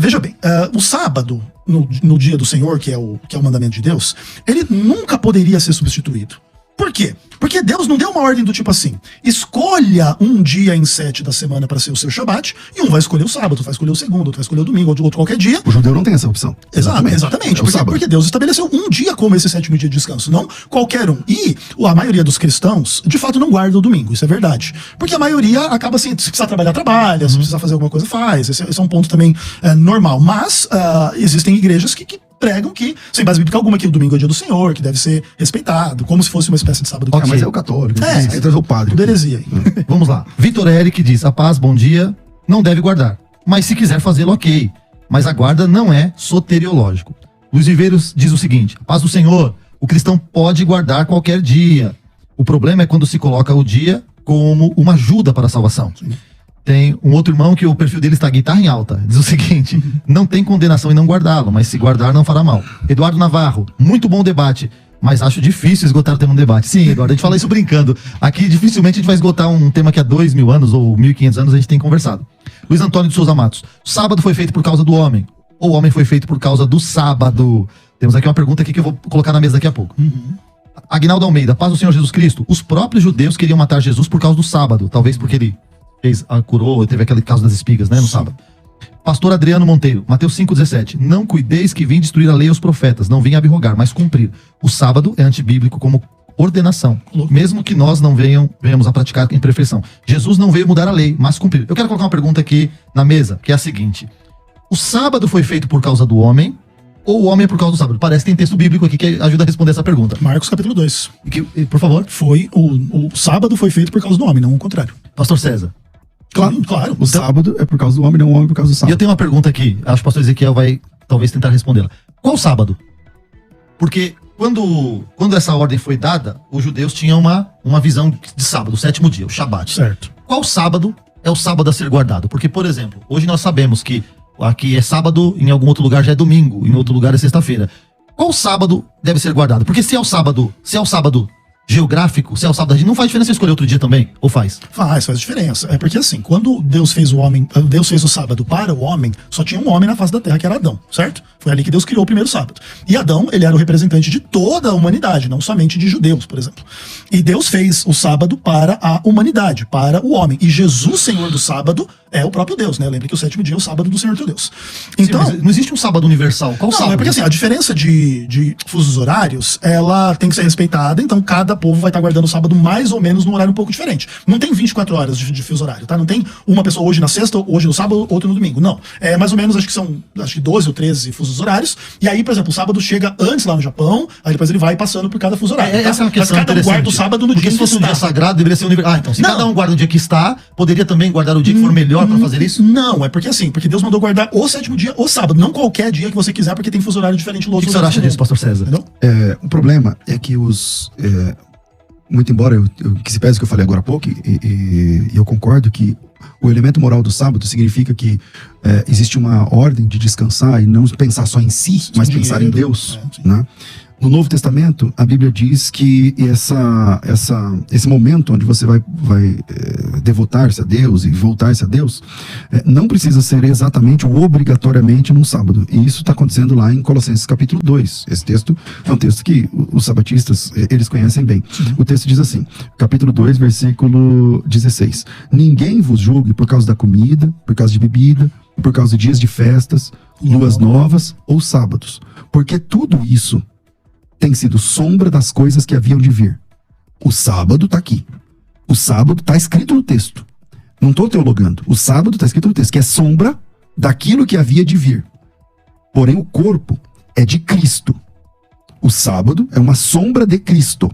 veja bem, o sábado, no dia do Senhor, que é o mandamento de Deus, ele nunca poderia ser substituído. Por quê? Porque Deus não deu uma ordem do tipo assim, escolha um dia em 7 da semana para ser o seu Shabat, e um vai escolher o sábado, vai escolher o segundo, outro vai escolher o domingo, outro qualquer dia. O judeu não tem essa opção. Exatamente. É o sábado. Porque Deus estabeleceu um dia como esse 7º dia de descanso, não qualquer um. E a maioria dos cristãos, de fato, não guarda o domingo, isso é verdade. Porque a maioria acaba assim, se precisar trabalhar, trabalha, se precisar fazer alguma coisa, faz. Esse é um ponto também normal. Mas existem igrejas que pregam que, sem base bíblica alguma, que o domingo é o dia do Senhor, que deve ser respeitado, como se fosse uma espécie de sábado. Mas é o católico. Entra o padre. Tudo heresia aí. Vamos lá. Vitor Eric diz, a paz, bom dia, não deve guardar. Mas se quiser fazê-lo, ok. Mas a guarda não é soteriológico. Luiz Viveiros diz o seguinte, a paz do Senhor, o cristão pode guardar qualquer dia. O problema é quando se coloca o dia como uma ajuda para a salvação. Tem um outro irmão que o perfil dele está guitarra em alta. Diz o seguinte, não tem condenação em não guardá-lo, mas se guardar não fará mal. Eduardo Navarro, muito bom debate, mas acho difícil esgotar o tema no debate. Sim, Eduardo, a gente fala isso brincando. Aqui dificilmente a gente vai esgotar um tema que há 2.000 anos ou 1.500 anos a gente tem conversado. Luiz Antônio de Souza Matos, sábado foi feito por causa do homem, ou o homem foi feito por causa do sábado? Temos aqui uma pergunta aqui que eu vou colocar na mesa daqui a pouco. Aguinaldo Almeida, paz do Senhor Jesus Cristo, os próprios judeus queriam matar Jesus por causa do sábado, talvez porque ele curou, teve aquele caso das espigas, né, no sábado. Pastor Adriano Monteiro, Mateus 5,17. Não cuideis que vim destruir a lei aos profetas, não vim abrogar, mas cumprir. O sábado é antibíblico como ordenação, mesmo que nós não venhamos a praticar em perfeição. Jesus não veio mudar a lei, mas cumprir. Eu quero colocar uma pergunta aqui na mesa, que é a seguinte. O sábado foi feito por causa do homem, ou o homem é por causa do sábado? Parece que tem texto bíblico aqui que ajuda a responder essa pergunta. Marcos capítulo 2. Por favor. O sábado foi feito por causa do homem, não o contrário. Pastor César. Claro. O sábado é por causa do homem, não o homem por causa do E sábado. eu tenho uma pergunta aqui, acho que o pastor Ezequiel vai talvez tentar respondê-la. Qual sábado? Porque quando essa ordem foi dada, os judeus tinham uma visão de sábado, o 7º dia, o Shabat. Certo. Qual sábado é o sábado a ser guardado? Porque, por exemplo, hoje nós sabemos que aqui é sábado, em algum outro lugar já é domingo, em outro lugar é sexta-feira. Qual sábado deve ser guardado? Porque se é o sábado geográfico, se é o sábado, a gente não faz diferença escolher outro dia também? Ou faz? Faz diferença. É porque assim, quando Deus fez o sábado para o homem, só tinha um homem na face da terra, que era Adão, certo? Foi ali que Deus criou o primeiro sábado. E Adão, ele era o representante de toda a humanidade, não somente de judeus, por exemplo. E Deus fez o sábado para a humanidade, para o homem. E Jesus, Senhor do sábado, é o próprio Deus, né? Lembra que o 7º dia é o sábado do Senhor teu Deus. Então, sim, mas não existe um sábado universal. Qual sábado? É porque assim, a diferença de fusos horários, ela tem que ser respeitada, então cada povo vai estar guardando o sábado mais ou menos num horário um pouco diferente. Não tem 24 horas de fuso horário, tá? Não tem uma pessoa hoje na sexta, hoje no sábado, outra no domingo. Não. É mais ou menos, acho que 12 ou 13 fusos horários. E aí, por exemplo, o sábado chega antes lá no Japão, aí depois ele vai passando por cada fuso horário. Tá? Essa é uma questão mas cada um guarda o sábado no porque dia se que fosse um dia sagrado, deveria ser universal. Então, se cada um guarda o dia que está, poderia também guardar o dia que for melhor para fazer isso? Não, é porque assim, porque Deus mandou guardar o 7º dia, o sábado, não qualquer dia que você quiser, porque tem fuso horário diferente no outro. O que você acha disso, pastor César? Entendeu? O problema é que muito embora que se pese que eu falei agora há pouco, e eu concordo que o elemento moral do sábado significa que existe uma ordem de descansar e não pensar só em si, mas pensar em Deus, né? No Novo Testamento, a Bíblia diz que esse momento onde você vai devotar-se a Deus e voltar-se a Deus, não precisa ser exatamente ou obrigatoriamente num sábado. E isso está acontecendo lá em Colossenses capítulo 2. Esse texto é um texto que os sabatistas, eles conhecem bem. O texto diz assim, capítulo 2, versículo 16. Ninguém vos julgue por causa da comida, por causa de bebida, por causa de dias de festas, luas novas ou sábados. Porque tudo isso tem sido sombra das coisas que haviam de vir. O sábado está aqui. O sábado está escrito no texto. Não estou teologando. O sábado está escrito no texto, que é sombra daquilo que havia de vir. Porém, o corpo é de Cristo. O sábado é uma sombra de Cristo.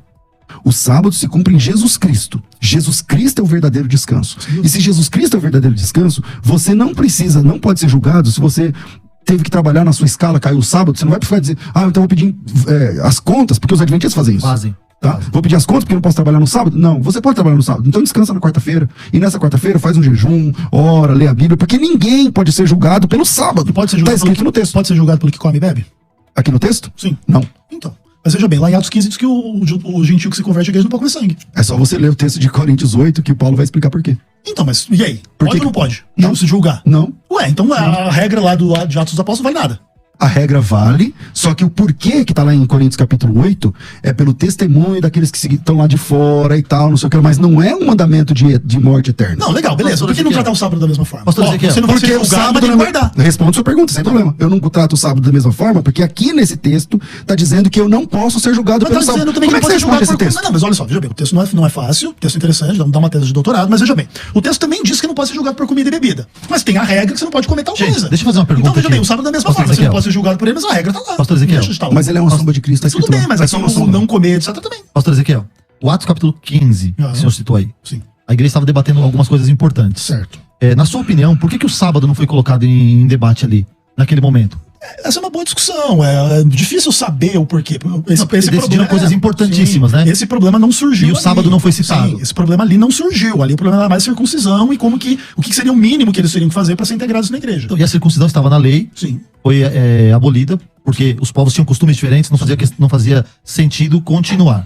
O sábado se cumpre em Jesus Cristo. Jesus Cristo é o verdadeiro descanso. E se Jesus Cristo é o verdadeiro descanso, você não pode ser julgado se você teve que trabalhar na sua escala, caiu o sábado, você não vai precisar dizer, então vou pedir as contas, porque os adventistas fazem isso. Tá? Vou pedir as contas porque eu não posso trabalhar no sábado? Não, você pode trabalhar no sábado, então descansa na quarta-feira, e nessa quarta-feira faz um jejum, ora, lê a Bíblia, porque ninguém pode ser julgado pelo sábado. E pode ser julgado tá escrito no texto. Pode ser julgado pelo que come e bebe? Aqui no texto? Sim. Não. Então, mas veja bem, lá em Atos 15 diz que o gentio que se converte à igreja não pode comer sangue. É só você ler o texto de Coríntios 8 que o Paulo vai explicar por quê. Então, mas e aí? Pode ou não pode? Não. Se julgar? Não. Ué, então a regra lá de Atos dos Apóstolos não vale nada. A regra vale, só que o porquê que tá lá em Coríntios capítulo 8 é pelo testemunho daqueles que estão lá de fora e tal, não sei o que, mas não é um mandamento de morte eterna. Não, legal, beleza. Por que não tratar o sábado da mesma forma? Pastor Ezequiel, você não vai porque ser o julgado, sábado mas tem que guardar. Responde sua pergunta, sem problema. Eu não trato o sábado da mesma forma, porque aqui nesse texto tá dizendo que eu não posso ser julgado pelo sábado. Dizendo também Como é que você responde esse texto? Não, mas olha só, veja bem, o texto não é fácil, o texto é interessante, dá uma tese de doutorado, mas veja bem, o texto também diz que não pode ser julgado por comida e bebida. Mas tem a regra que você não pode comer tal coisa. Deixa eu fazer uma pergunta. Então veja aqui. bem, o sábado da mesma Pastor forma, você não Ezequiel. pode ser julgado por ele, mas a regra tá lá. Pastor Ezequiel. Mas ele é uma sombra de Cristo, tá Tudo escrito lá. bem, mas aqui o não comer, etc. também. Pastor Ezequiel, o Atos capítulo 15, que o senhor citou aí, Sim, a igreja estava debatendo algumas coisas importantes. certo. Na sua opinião, por que o sábado não foi colocado em debate ali, naquele momento? Essa é uma boa discussão, é difícil saber o porquê. Porque decidiram coisas importantíssimas, né? Esse problema não surgiu. E o sábado não foi citado. Sim, esse problema ali não surgiu. Ali o problema era mais circuncisão e o que seria o mínimo que eles teriam que fazer para ser integrados na igreja. Então, e a circuncisão estava na lei, Sim. foi abolida, porque os povos tinham costumes diferentes, não fazia sentido continuar.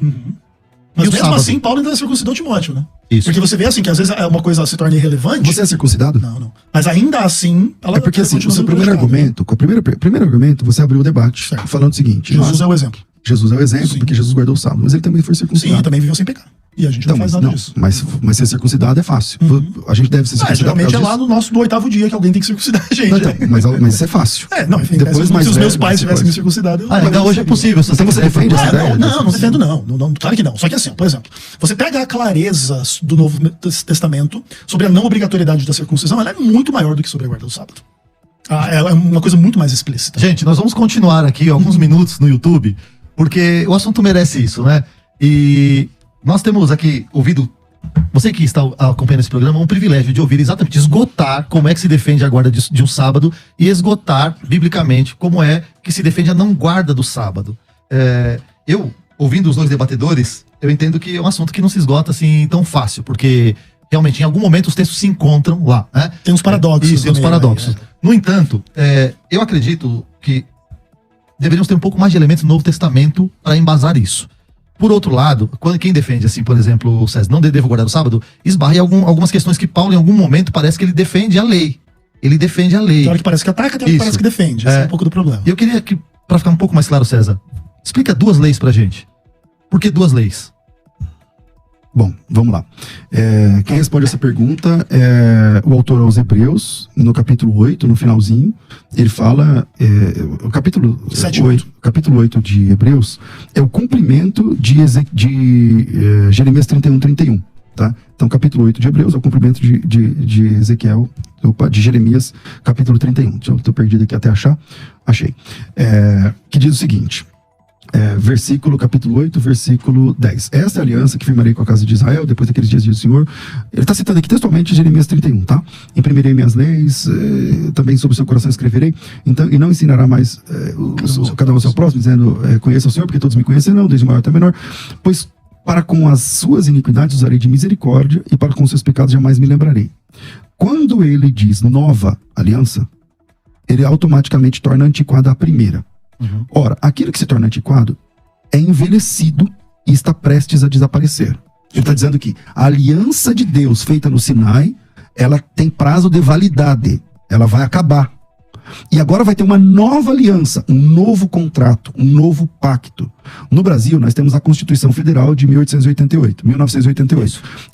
Mas E o mesmo sábado? assim, Paulo ainda circuncidou Timóteo, né? Isso. Porque você vê assim, que às vezes uma coisa se torna irrelevante. Você é circuncidado? Não. Mas ainda assim, ela É porque assim, o continua seu sendo primeiro praticada. argumento, com o primeiro argumento, você abriu o debate, Certo. falando o seguinte: Jesus é o exemplo. Jesus é o exemplo, Sim. porque Jesus guardou o sábado, mas ele também foi Sim, circuncidado. também viveu sem pecar. E a gente não Então, faz mas, nada disso. mas ser circuncidado é fácil. A gente deve ser circuncidado por Geralmente é causa lá no 8º dia que alguém tem que circuncidar a gente. disso. Não, então, mas isso é fácil. Enfim, Depois, mais se os meus velho, pais você tivessem pode. me circuncidado, eu Ainda hoje é possível. Se Então você defende essa ideia? Não defendo não. Claro que não. Só que assim, por exemplo, você pega a clareza do Novo Testamento sobre a não obrigatoriedade da circuncisão, ela é muito maior do que sobre a guarda do sábado. É uma coisa muito mais explícita. Gente, nós vamos continuar aqui alguns minutos no YouTube, porque o assunto merece isso, né? E nós temos aqui ouvido, você que está acompanhando esse programa, um privilégio de ouvir exatamente, esgotar como é que se defende a guarda de um sábado e esgotar, biblicamente, como é que se defende a não guarda do sábado. Eu, ouvindo os dois debatedores, eu entendo que é um assunto que não se esgota assim tão fácil, porque realmente em algum momento os textos se encontram lá, né? Tem uns paradoxos. Isso, tem uns também, paradoxos. né? No entanto, eu acredito que deveríamos ter um pouco mais de elementos no Novo Testamento para embasar isso. Por outro lado, quem defende, assim, por exemplo, o César, não devo guardar o sábado, esbarra em algumas questões que Paulo, em algum momento, parece que ele defende a lei. Ele defende a lei. Tem hora que parece que ataca, tem hora que Isso. parece que defende. Esse é um pouco do problema. E eu queria que, para ficar um pouco mais claro, César, explica 2 leis pra gente. Por que 2 leis? Bom, vamos lá. Quem responde essa pergunta é o autor aos Hebreus, no capítulo 8, no finalzinho. Ele fala, o capítulo 8 de Hebreus é o cumprimento de Jeremias 31:31. Tá? Então, capítulo 8 de Hebreus é o cumprimento de Jeremias, capítulo 31. Estou perdido aqui até achar. Achei. Que diz o seguinte. Capítulo 8, versículo 10. Esta é a aliança que firmarei com a casa de Israel depois daqueles dias, diz o Senhor. Ele está citando aqui textualmente Jeremias 31, tá? Imprimirei minhas leis, também sobre o seu coração escreverei, então, e não ensinará mais cada um ao seu próximo, dizendo, conheça o Senhor, porque todos me conhecerão, desde o maior até o menor, pois para com as suas iniquidades usarei de misericórdia, e para com os seus pecados jamais me lembrarei. Quando ele diz nova aliança, ele automaticamente torna antiquada a primeira. Ora, aquilo que se torna antiquado é envelhecido e está prestes a desaparecer. Ele está dizendo que a aliança de Deus feita no Sinai, ela tem prazo de validade, ela vai acabar. E agora vai ter uma nova aliança, um novo contrato, um novo pacto. No Brasil, nós temos a Constituição Federal de 1988.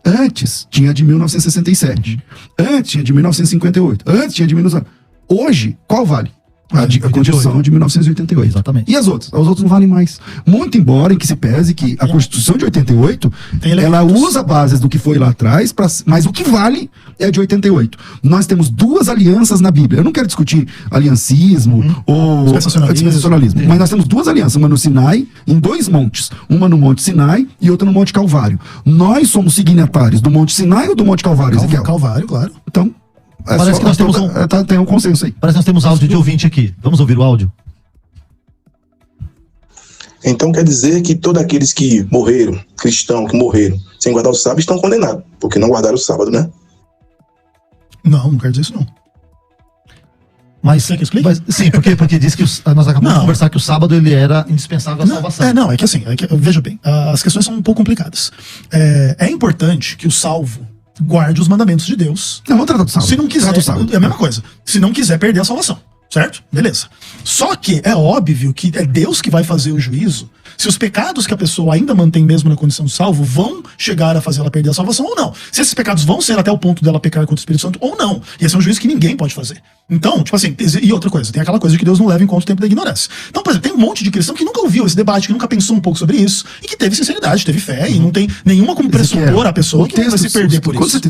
Antes, tinha de 1967. Antes, tinha de 1958. Antes, tinha de 19... Hoje, qual vale? A Constituição de 1988. Exatamente. E as outras? As outras não valem mais. Muito embora em que se pese que a Constituição de 88, ela usa bases do que foi lá atrás, mas o que vale é a de 88. Nós temos duas alianças na Bíblia. Eu não quero discutir aliancismo ou dispensacionalismo, mas nós temos duas alianças, uma no Sinai, em 2 montes. Uma no Monte Sinai e outra no Monte Calvário. Nós somos signatários do Monte Sinai ou do Monte Calvário, Ezequiel? Calvário, claro. Então, parece que nós temos tem um consenso aí. Parece que nós temos áudio de ouvinte aqui. Vamos ouvir o áudio? Então quer dizer que todos aqueles que morreram, cristãos que morreram sem guardar o sábado, estão condenados, porque não guardaram o sábado, né? Não quer dizer isso não. Mas sim, porque diz que nós acabamos de conversar que o sábado ele era indispensável à salvação. É que assim, veja bem, as questões são um pouco complicadas. É importante que o salvo guarde os mandamentos de Deus. Não, vamos tratar do sábado. Se não quiser, é a mesma coisa. Se não quiser perder a salvação, certo? Beleza. Só que é óbvio que é Deus que vai fazer o juízo se os pecados que a pessoa ainda mantém mesmo na condição de salvo vão chegar a fazer ela perder a salvação ou não. Se esses pecados vão ser até o ponto dela pecar contra o Espírito Santo ou não. E esse é um juízo que ninguém pode fazer. Então, tipo assim, e outra coisa, tem aquela coisa de que Deus não leva em conta o tempo da ignorância. Então, por exemplo, tem um monte de cristão que nunca ouviu esse debate, que nunca pensou um pouco sobre isso, e que teve sinceridade, teve fé, e não tem nenhuma como pressupor a pessoa que vai se perder por isso.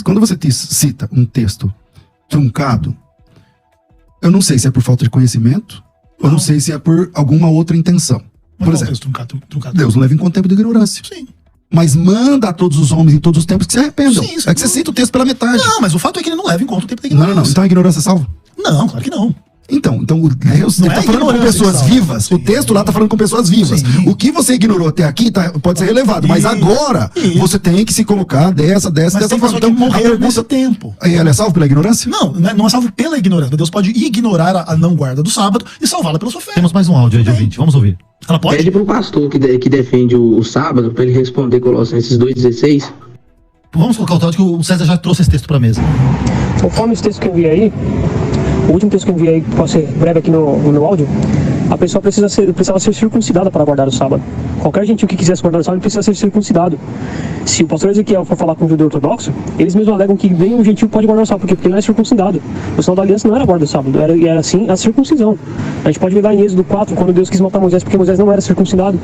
Quando você cita um texto truncado, eu não sei se é por falta de conhecimento, ou não sei se é por alguma outra intenção. Por exemplo, truncado. Deus não leva em conta o tempo de ignorância. Sim. Mas manda a todos os homens em todos os tempos que se arrependam. Sim, é que você cita o texto pela metade. Não, mas o fato é que ele não leva em conta o tempo da ignorância. Não. Então a ignorância é salva? Não, claro que não. Então o Deus está falando com pessoas vivas. Sim. O texto lá está falando com pessoas vivas. Sim. O que você ignorou até aqui pode ser relevado, mas agora você tem que se colocar dessa forma. Então morrer nesse tempo. Ela é salva pela ignorância? Não é salvo pela ignorância. Deus pode ignorar a não guarda do sábado e salvá-la pela sua fé. Temos mais um áudio aí de ouvinte, vamos ouvir. Ela pode? Pede pro pastor que defende o sábado para ele responder Colossenses 2,16. Vamos colocar o áudio que o César já trouxe esse texto para a mesa. Conforme esse texto que eu enviei aí, o último texto que eu enviei aí, que pode ser breve aqui no meu áudio, a pessoa precisava ser circuncidada para guardar o sábado. Qualquer gentil que quisesse guardar o sábado precisa ser circuncidado. Se o pastor Ezequiel for falar com um judeu ortodoxo, eles mesmos alegam que nem um gentil pode guardar o sábado, porque ele não é circuncidado. O sinal da aliança não era guardar o sábado, era sim a circuncisão. A gente pode ver em Êxodo 4, quando Deus quis matar Moisés, porque Moisés não era circuncidado.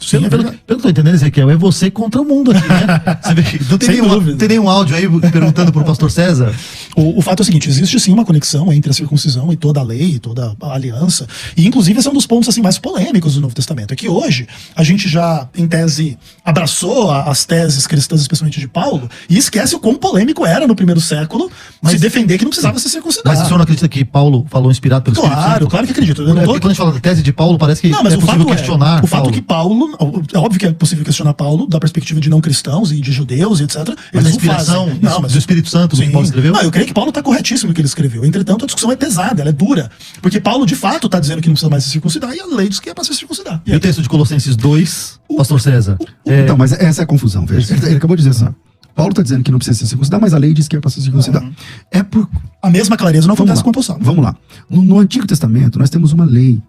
Sim, pelo que eu tô entendendo, Ezequiel, é você contra o mundo aqui, né? Você vê, não tem nenhum áudio aí perguntando pro pastor César? O fato é o seguinte, existe sim uma conexão entre a circuncisão e toda a lei, toda a aliança, e inclusive esse é um dos pontos assim, mais polêmicos do Novo Testamento, é que hoje a gente já, em tese, abraçou as teses cristãs, especialmente de Paulo, e esquece o quão polêmico era no primeiro século se defender que não precisava ser circuncidado. Mas o senhor não acredita que Paulo falou inspirado pelo Espírito Santo? Claro que acredito. Quando a gente fala da tese de Paulo, parece que não, mas é possível questionar. O fato é que Paulo, é óbvio que é possível questionar Paulo da perspectiva de não cristãos e de judeus e etc. Mas a inspiração do Espírito Santo do que Paulo escreveu? Não, eu creio que Paulo está corretíssimo no que ele escreveu. Entretanto, a discussão é pesada, ela é dura. Porque Paulo, de fato, está dizendo que não precisa mais se circuncidar e a lei diz que é para se circuncidar. E o texto de Colossenses 2, pastor César? Então, mas essa é a confusão, veja. Ele acabou de dizer assim. Paulo está dizendo que não precisa se circuncidar, mas a lei diz que é para se circuncidar. É por... A mesma clareza não acontece com o apóstolo. Vamos lá. No Antigo Testamento, nós temos uma lei.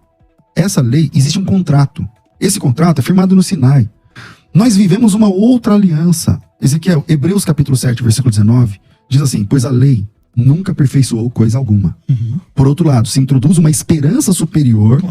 Essa lei, existe um contrato. Esse contrato é firmado no Sinai. Nós vivemos uma outra aliança. Ezequiel, Hebreus capítulo 7, versículo 19, diz assim, pois a lei nunca aperfeiçoou coisa alguma. Por outro lado, se introduz uma esperança superior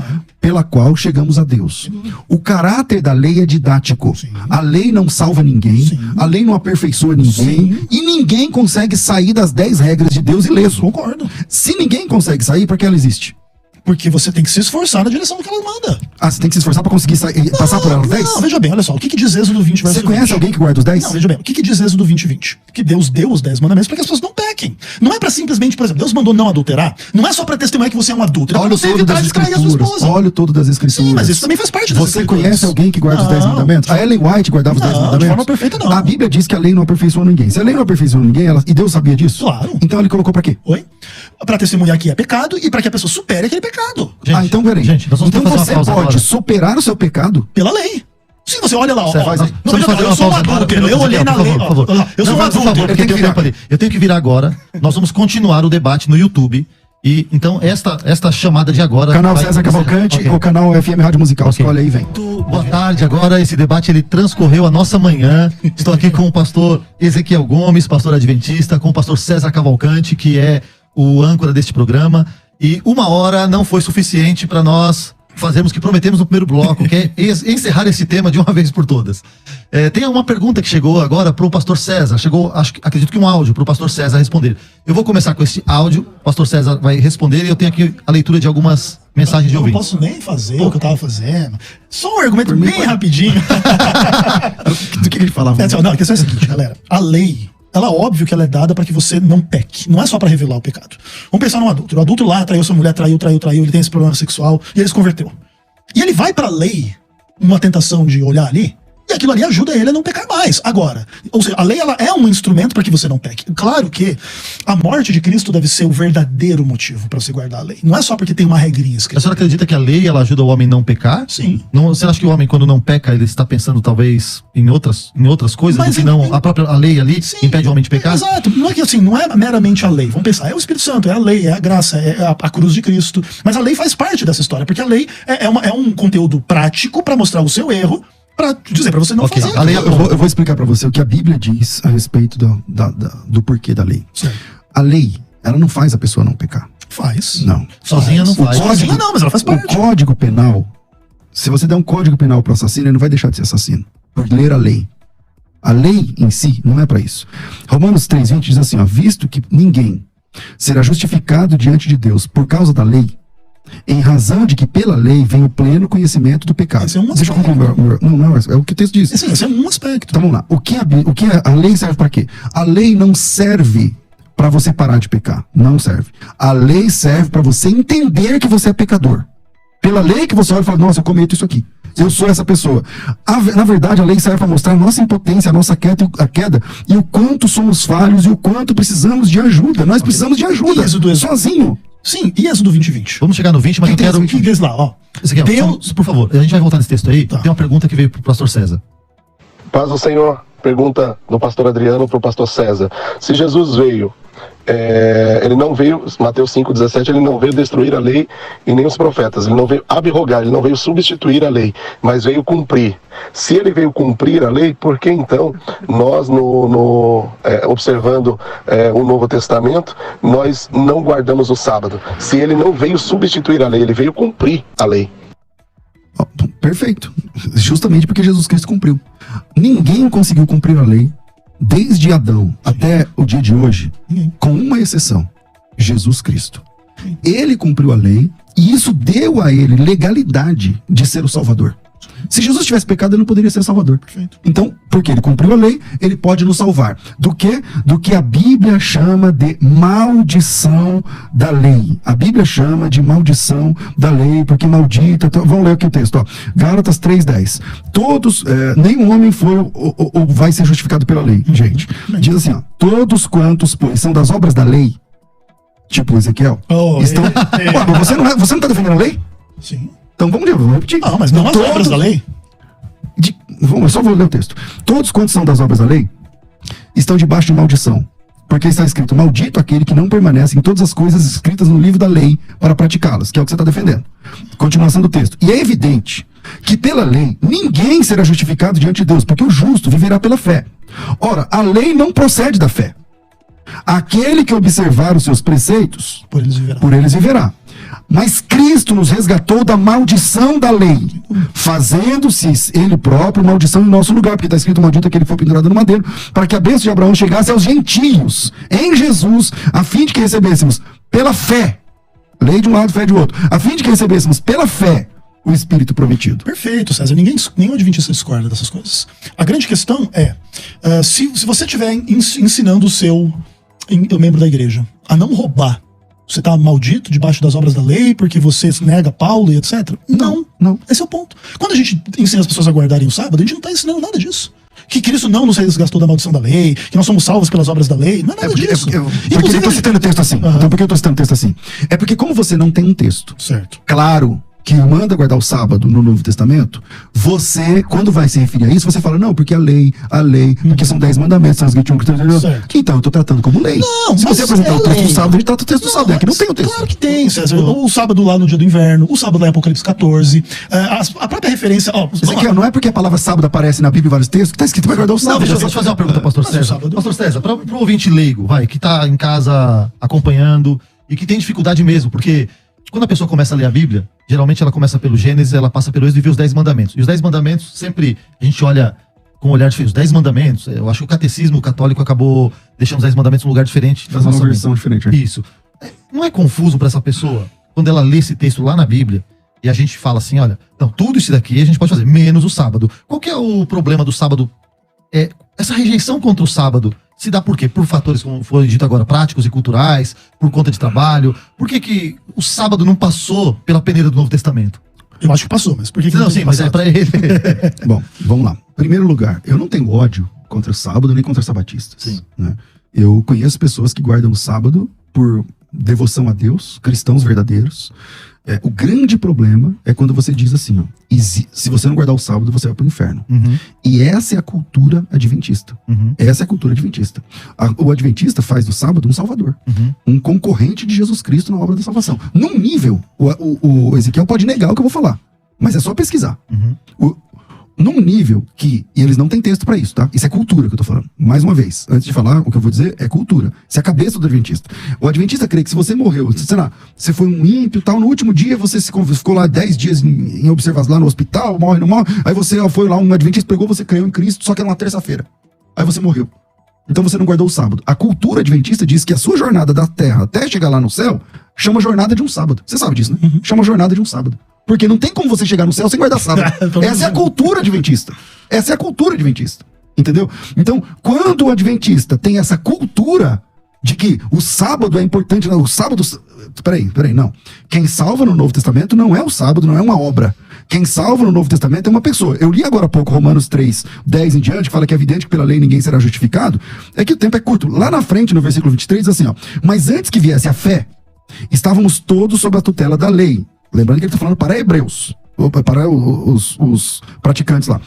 pela qual chegamos a Deus. O caráter da lei é didático. A lei não salva ninguém, a lei não aperfeiçoa ninguém, e ninguém consegue sair das 10 regras de Deus ileso. Concordo. Se ninguém consegue sair, por que ela existe? Porque você tem que se esforçar na direção do que ela manda. Ah, você tem que se esforçar pra conseguir passar por elas 10? Não, veja bem, olha só. O que diz Êxodo 20 verso 20? Você conhece alguém que guarda os 10? Não, veja bem. O que diz Êxodo 20 e 20? Que Deus deu os 10 mandamentos para que as pessoas não pequem. Não é pra simplesmente, por exemplo, Deus mandou não adulterar. Não é só pra testemunhar que você é um adúltero. Olha o todo das escrituras. Olha o todo das escrituras. Sim, mas isso também faz parte das Você conhece alguém que guarda os 10 mandamentos? A Ellen White guardava os 10 mandamentos? De forma perfeita, não. A Bíblia diz que a lei não aperfeiçoa ninguém. Se a lei não aperfeiçoa ninguém, e Deus sabia disso? Claro. Então ele colocou pra quê? Oi? Pra testemunhar que é pecado e pra que a pessoa supere aquele pecado. Gente, então peraí. Gente, nós vamos então fazer uma pausa agora. permite superar o seu pecado? Pela lei. Se você olha lá, ó, Você faz aí. não, Vamos fazer eu uma sou um pausa agora, adulto, eu olhei na lei, por favor. ó, eu sou um Não, por favor, adulto. porque eu tenho que virar agora. Nós vamos continuar o debate no YouTube. E então esta chamada de agora. Canal vai- César Cavalcante Ok. ou canal FM Rádio Musical? Ok. Escolhe aí, vem. Muito boa tarde. Agora esse debate ele transcorreu a nossa manhã. Estou aqui com o pastor Ezequiel Gomes, pastor adventista, com o pastor César Cavalcante, que é o âncora deste programa. E 1 hora não foi suficiente para nós fazermos o que prometemos no primeiro bloco, que é encerrar esse tema de uma vez por todas. Tem uma pergunta que chegou agora para o pastor César. Chegou, acredito que um áudio para o pastor César responder. Eu vou começar com esse áudio, o pastor César vai responder e eu tenho aqui a leitura de algumas mensagens de Eu não ouvintes. posso nem fazer o que eu tava fazendo. Só um argumento bem rapidinho. Do que ele falava? Não, a questão é a seguinte, galera. A lei, ela óbvio que ela é dada para que você não peque. Não é só para revelar o pecado. Vamos pensar num adulto. O adulto lá traiu sua mulher, traiu, ele tem esse problema sexual e ele se converteu. E ele vai para a lei, uma tentação de olhar ali, e aquilo ali ajuda ele a não pecar mais. Agora, ou seja, a lei ela é um instrumento para que você não peque. Claro que a morte de Cristo deve ser o verdadeiro motivo para você guardar a lei. Não é só porque tem uma regrinha A escrita. senhora acredita que a lei ela ajuda o homem a não pecar? Sim. Não, você acha que o homem, quando não peca, ele está pensando talvez em outras coisas, Mas do que não a própria lei ali Sim, impede o homem de pecar? Exato. Não é que assim, não é meramente a lei. Vamos pensar, é o Espírito Santo, é a lei, é a graça, é a cruz de Cristo. Mas a lei faz parte dessa história, porque a lei é um conteúdo prático para mostrar o seu erro, para dizer para você não Ok, fazer. a lei- Eu vou explicar pra você o que a Bíblia diz a respeito do porquê da lei. Certo. A lei, ela não faz a pessoa não pecar. Faz. Não. Sozinha não faz. Sozinha não, mas ela faz parte. O Código Penal, se você der um Código Penal pro assassino, ele não vai deixar de ser assassino. Por ler a lei. A lei em si não é pra isso. Romanos 3:20 diz assim, ó, visto que ninguém será justificado diante de Deus por causa da lei, em razão de que pela lei vem o pleno conhecimento do pecado. Esse é um Deixa eu aspecto. concluir. Não, é o que o texto diz. Assim, esse é um aspecto. Então vamos lá. O que a lei serve para quê? A lei não serve para você parar de pecar. Não serve. A lei serve para você entender que você é pecador. Pela lei que você olha e fala, nossa, eu cometo isso aqui. Eu sou essa pessoa. Na verdade, a lei serve para mostrar a nossa impotência, a nossa queda e o quanto somos falhos e o quanto precisamos de ajuda. Nós precisamos de ajuda. Sozinho. Sim, e esse do 2020? Vamos chegar no 20, mas eu Tem quero... que diz lá, ó. Ezequiel, Deus... por favor, a gente vai voltar nesse texto aí. Tá. Tem uma pergunta que veio pro pastor César. Paz do Senhor, pergunta do pastor Adriano para o pastor César. Se Jesus veio, ele não veio, Mateus 5,17, ele não veio destruir a lei e nem os profetas, ele não veio abrogar, ele não veio substituir a lei, mas veio cumprir. Se ele veio cumprir a lei, por que então nós, observando o Novo Testamento, nós não guardamos o sábado? Se ele não veio substituir a lei, ele veio cumprir a lei. Ó, perfeito. Justamente porque Jesus Cristo cumpriu. Ninguém conseguiu cumprir a lei desde Adão até o dia de hoje, com uma exceção: Jesus Cristo. Ele cumpriu a lei e isso deu a ele legalidade de ser o Salvador. Se Jesus tivesse pecado, ele não poderia ser Salvador. Perfeito. Então, porque ele cumpriu a lei, ele pode nos salvar. Do que a Bíblia chama de maldição da lei. A Bíblia chama de maldição da lei, porque maldita... Vamos ler aqui o texto, ó. Gálatas 3:10. Todos, nenhum homem foi ou vai ser justificado pela lei, gente. Diz assim, ó. Todos quantos, pois, são das obras da lei, tipo Ezequiel, estão... Ué, mas você não tá defendendo a lei? Sim. Então vamos repetir. Não, mas não as obras da lei. Eu só vou ler o texto. Todos quantos são das obras da lei estão debaixo de maldição. Porque está escrito, maldito aquele que não permanece em todas as coisas escritas no livro da lei para praticá-las, que é o que você está defendendo. Continuação do texto. E é evidente que pela lei ninguém será justificado diante de Deus, porque o justo viverá pela fé. Ora, a lei não procede da fé. Aquele que observar os seus preceitos, Por eles viverão. por eles viverá. Mas Cristo nos resgatou da maldição da lei, fazendo-se ele próprio maldição em nosso lugar, porque está escrito, maldito aquele que foi pendurado no madeiro, para que a bênção de Abraão chegasse aos gentios, em Jesus, a fim de que recebêssemos pela fé, lei de um lado, fé de outro, a fim de que recebêssemos pela fé o Espírito prometido. Perfeito, César. Nenhum adventista discorda dessas coisas. A grande questão é, se você estiver ensinando o membro da igreja a não roubar, você está maldito debaixo das obras da lei porque você nega Paulo e etc? Não. Esse é o ponto. Quando a gente ensina as pessoas a guardarem o sábado, a gente não está ensinando nada disso. Que Cristo não nos resgatou da maldição da lei, que nós somos salvos pelas obras da lei. Não é nada disso. Porque eu estou citando o texto assim. Então por que eu estou citando o texto assim? É porque como você não tem um texto Certo. claro que manda guardar o sábado no Novo Testamento, você, quando vai se referir a isso, você fala, não, porque a lei, porque são 10 mandamentos, são as 21 que então eu tô tratando como lei. Não, se você apresentar o texto do sábado, a gente trata o texto do Não, sábado, é que não tem o texto. Claro que tem, César. O sábado lá no dia do inverno, o sábado lá em Apocalipse 14, a própria referência... Ezequiel, não é porque a palavra sábado aparece na Bíblia em vários textos que tá escrito vai guardar o sábado. Deixa eu fazer uma pergunta, pastor César. Pastor César, pro ouvinte leigo, que tá em casa acompanhando e que tem dificuldade mesmo, porque quando a pessoa começa a ler a Bíblia, geralmente ela começa pelo Gênesis, ela passa pelo Êxodo e vê os 10 mandamentos. E os 10 mandamentos, sempre a gente olha com um olhar diferente. Os 10 mandamentos, eu acho que o catecismo católico acabou deixando os 10 mandamentos num lugar diferente. Faz uma versão diferente. Né? Isso. Não é confuso para essa pessoa, quando ela lê esse texto lá na Bíblia, e a gente fala assim, olha, então tudo isso daqui a gente pode fazer, menos o sábado. Qual que é o problema do sábado? Essa rejeição contra o sábado se dá por quê? Por fatores, como foi dito agora, práticos e culturais, por conta de trabalho. Por que o sábado não passou pela peneira do Novo Testamento? Eu acho que passou, mas por que não sim, mas é pra ele. Bom, vamos lá. Em primeiro lugar, eu não tenho ódio contra o sábado nem contra sabatistas. Sim. Né? Eu conheço pessoas que guardam o sábado por devoção a Deus, cristãos verdadeiros. O grande problema é quando você diz assim, ó, se você não guardar o sábado, você vai pro inferno. Uhum. E essa é a cultura adventista. Uhum. Essa é a cultura adventista. O adventista faz do sábado um salvador. Uhum. Um concorrente de Jesus Cristo na obra da salvação. Num nível, o Ezequiel pode negar o que eu vou falar, mas é só pesquisar. Uhum. Num nível que, e eles não têm texto pra isso, tá? Isso é cultura que eu tô falando. Mais uma vez, antes de falar, o que eu vou dizer é cultura. Isso é a cabeça do adventista. O adventista crê que se você morreu, sei lá, você foi um ímpio e tal, no último dia você ficou lá 10 dias em observação lá no hospital, morre, não morre, aí você foi lá, um adventista pregou, você creu em Cristo, só que era uma terça-feira. Aí você morreu. Então você não guardou o sábado. A cultura adventista diz que a sua jornada da terra até chegar lá no céu chama jornada de um sábado. Você sabe disso, né? Uhum. Chama jornada de um sábado. Porque não tem como você chegar no céu sem guardar sábado. Essa é a cultura adventista. Essa é a cultura adventista. Entendeu? Então, quando o adventista tem essa cultura de que o sábado é importante, o sábado... Peraí, não. Quem salva no Novo Testamento não é o sábado, não é uma obra. Quem salva no Novo Testamento é uma pessoa. Eu li agora há pouco Romanos 3, 10 em diante, que fala que é evidente que pela lei ninguém será justificado. É que o tempo é curto. Lá na frente, no versículo 23, assim, ó. Mas antes que viesse a fé, estávamos todos sob a tutela da lei. Lembrando que ele está falando para hebreus, para os praticantes lá.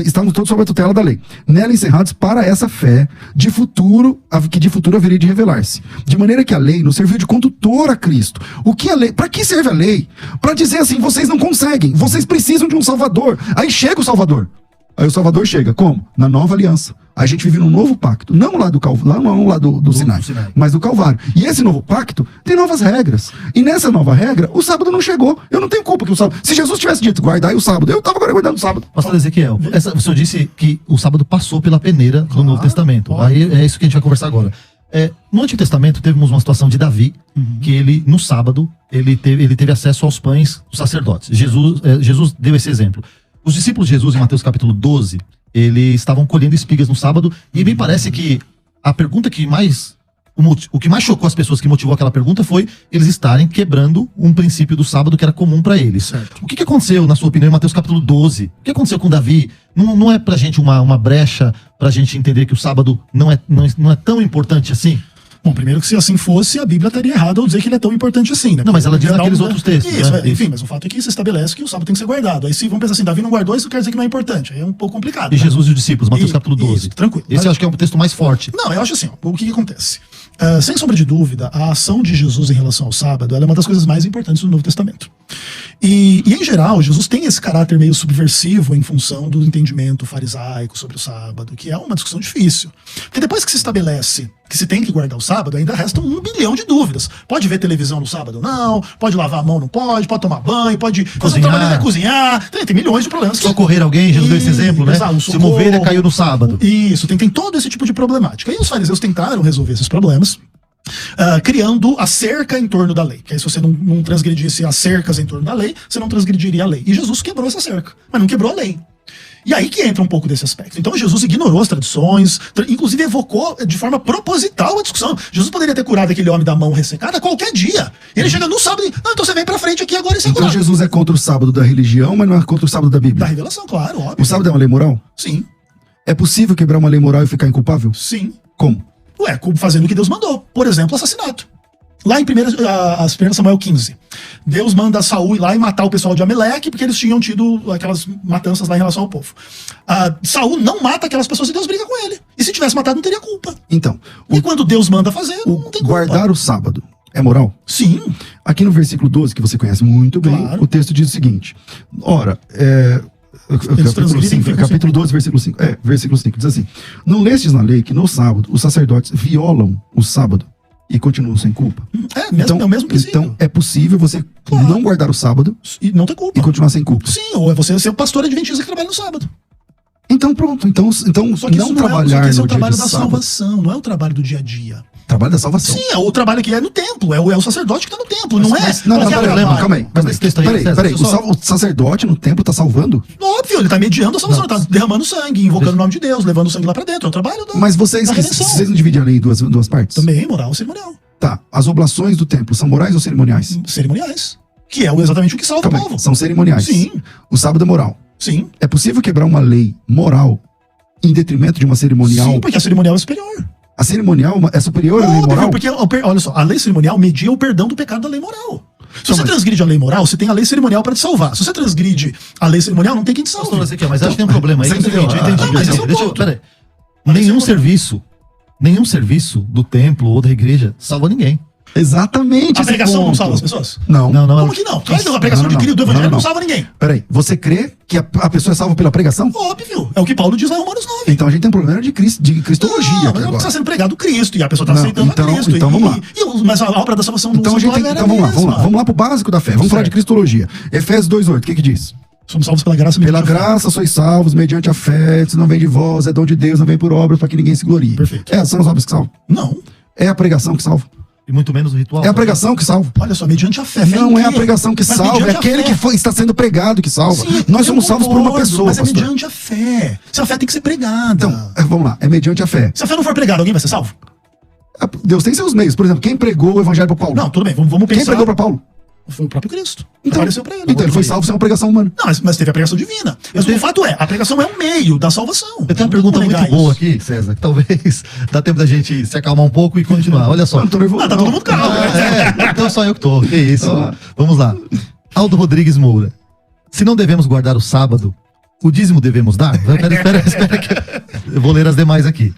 Estamos todos sob a tutela da lei. Nela encerrados para essa fé que de futuro haveria de revelar-se. De maneira que a lei nos serviu de condutor a Cristo. O que a lei? Para que serve a lei? Para dizer assim, vocês não conseguem, vocês precisam de um Salvador. Aí chega o Salvador. Aí o Salvador chega, como? Na nova aliança. A gente vive num novo pacto. Não lá do Calvário, não lá do Sinai, mas do Calvário. E esse novo pacto tem novas regras. E nessa nova regra, o sábado não chegou. Eu não tenho culpa que o sábado... Se Jesus tivesse dito, guardai o sábado, eu estava agora guardando o sábado. Pastor Ezequiel, o senhor disse que o sábado passou pela peneira do Novo Testamento. Aí é isso que a gente vai conversar agora. No Antigo Testamento, temos uma situação de Davi, que ele, no sábado, ele teve acesso aos pães dos sacerdotes. Jesus deu esse exemplo. Os discípulos de Jesus, em Mateus capítulo 12, eles estavam colhendo espigas no sábado, e me parece que a pergunta que mais... O que mais chocou as pessoas, que motivou aquela pergunta, foi eles estarem quebrando um princípio do sábado que era comum para eles. Certo. O que aconteceu, na sua opinião, em Mateus capítulo 12? O que aconteceu com Davi? Não é pra gente uma brecha pra gente entender que o sábado não é tão importante assim? Bom, primeiro que se assim fosse, a Bíblia estaria errada ao dizer que ele é tão importante assim, né? Não, mas ela diz naqueles outros textos. Isso, né? Enfim, mas o fato é que se estabelece que o sábado tem que ser guardado. Aí se vamos pensar assim, Davi não guardou, isso quer dizer que não é importante. Aí é um pouco complicado. E né? Jesus e os discípulos, Mateus capítulo 12. Isso, tranquilo. Esse eu acho que é um texto mais forte. Não, eu acho assim, ó, o que acontece? Sem sombra de dúvida, a ação de Jesus em relação ao sábado, ela é uma das coisas mais importantes do Novo Testamento. E em geral, Jesus tem esse caráter meio subversivo em função do entendimento farisaico sobre o sábado, que é uma discussão difícil. Porque depois que se estabelece que se tem que guardar o sábado, ainda restam 1 bilhão de dúvidas. Pode ver televisão no sábado ou não, pode lavar a mão, não pode tomar banho, pode cozinhar, tem milhões de problemas. Socorrer alguém, Jesus deu esse exemplo, né? Exato, se uma ovelha caiu no sábado. Isso, tem todo esse tipo de problemática. E os fariseus tentaram resolver esses problemas, criando a cerca em torno da lei. Que aí se você não transgredisse as cercas em torno da lei, você não transgrediria a lei. E Jesus quebrou essa cerca, mas não quebrou a lei. E aí que entra um pouco desse aspecto. Então Jesus ignorou as tradições, inclusive evocou de forma proposital a discussão. Jesus poderia ter curado aquele homem da mão ressecada qualquer dia. Ele chega no sábado e, então você vem pra frente aqui agora e se Então curado. Jesus é contra o sábado da religião, mas não é contra o sábado da Bíblia. Da revelação, claro, óbvio. O sábado é uma lei moral? Sim. É possível quebrar uma lei moral e ficar inculpável? Sim. Como? Fazendo o que Deus mandou. Por exemplo, assassinato. Lá em 1 Samuel 15, Deus manda Saul ir lá e matar o pessoal de Ameleque, porque eles tinham tido aquelas matanças lá em relação ao povo. Saul não mata aquelas pessoas e Deus briga com ele. E se tivesse matado, não teria culpa. Então, E quando Deus manda fazer, não tem culpa. guardar o sábado é moral? Sim. Aqui no versículo 12, que você conhece muito bem, Claro. o texto diz o seguinte. Ora, transgridem, capítulo 12, versículo 5. Versículo 5, diz assim: não lestes na lei que no sábado os sacerdotes violam o sábado e continuam sem culpa? É o mesmo princípio. Então é possível você não guardar o sábado E não ter culpa. e continuar sem culpa. Sim, ou é você ser o pastor adventista que trabalha no sábado. Então pronto, então Só que não isso trabalhar esse é no o dia trabalho de da sábado. salvação, não é o trabalho do dia a dia. Trabalho da salvação. Sim, é o trabalho que é no templo, é o sacerdote que está no templo, não é? Não, qualquer peraí, trabalho. calma aí. Mas nesse texto aí, César, Peraí, deixa eu só- o sacerdote no templo tá salvando? Óbvio, ele está mediando a salvação, ele está derramando sangue, invocando o nome de Deus, levando o sangue lá para dentro, é o trabalho da Mas vocês da redenção. não dividem a lei em duas partes? Também moral e cerimonial. Tá, as oblações do templo são morais ou cerimoniais? Cerimoniais. Que é exatamente o que salva Calma o aí, povo. são cerimoniais. Sim. O sábado é moral. Sim. É possível quebrar uma lei moral em detrimento de uma cerimonial? Sim, porque a cerimonial é superior. A cerimonial é superior à lei Óbvio, moral? porque, olha só, a lei cerimonial media o perdão do pecado da lei moral. Se Então, você transgride a lei moral, você tem a lei cerimonial para te salvar. Se você transgride a lei cerimonial, não tem quem te salve. Pastor Ezequiel, mas acho que tem um problema aí. Você que é o seguinte, entendeu? eu entendi. Mas esse é o Deixa eu, ponto. peraí. Nenhum serviço do templo ou da igreja salva ninguém. Exatamente. A esse pregação não ponto. salva as pessoas? Não. Como que não? A pregação de Cristo do Evangelho não salva ninguém. Peraí, você crê que a pessoa é salva pela pregação? Óbvio. É o que Paulo diz lá em Romanos 9. Então a gente tem um problema de cristologia Não, aqui mas agora. está sendo pregado Cristo e a pessoa está Não, aceitando então- a Cristo. então vamos lá. Mas a obra da salvação Então, não a gente tem, então vamos lá pro básico da fé. Vamos falar de cristologia. Efésios 2:8, o que diz? Somos salvos pela graça Pela mediante a fé. graça sois salvos mediante a fé, isso não vem de vós, é dom de Deus, não vem por obras para que ninguém se glorie. Perfeito. São as obras que salvam. Não. É a pregação que salva. E muito menos o ritual. É a pregação que salva. Olha só, mediante a fé. Fé Não em é a quê? pregação que Mas salva, é mediante a aquele fé. que está sendo pregado que salva. Sim, Nós eu somos salvos por uma concordo, pessoa, mas é pastor. mediante a fé. Se a fé tem que ser pregada. Então, vamos lá, é mediante a fé. Se a fé não for pregada, alguém vai ser salvo? Deus tem seus meios. Por exemplo, quem pregou o evangelho para Paulo? Não, tudo bem, vamos pensar. Quem pregou para Paulo? Foi o próprio Cristo. Então, Apareceu para ele. então ele foi salvo sem uma pregação humana. Não, mas teve a pregação divina. O fato é, a pregação é um meio da salvação. Eu tenho uma pergunta muito boa aqui, César, que talvez dá tempo da gente se acalmar um pouco e continuar. Olha só. Eu não tô nervoso. Tá todo mundo calmo. Então só eu que tô. Que isso. Vamos lá. Aldo Rodrigues Moura. Se não devemos guardar o sábado, o dízimo devemos dar? Espera que eu vou ler as demais aqui.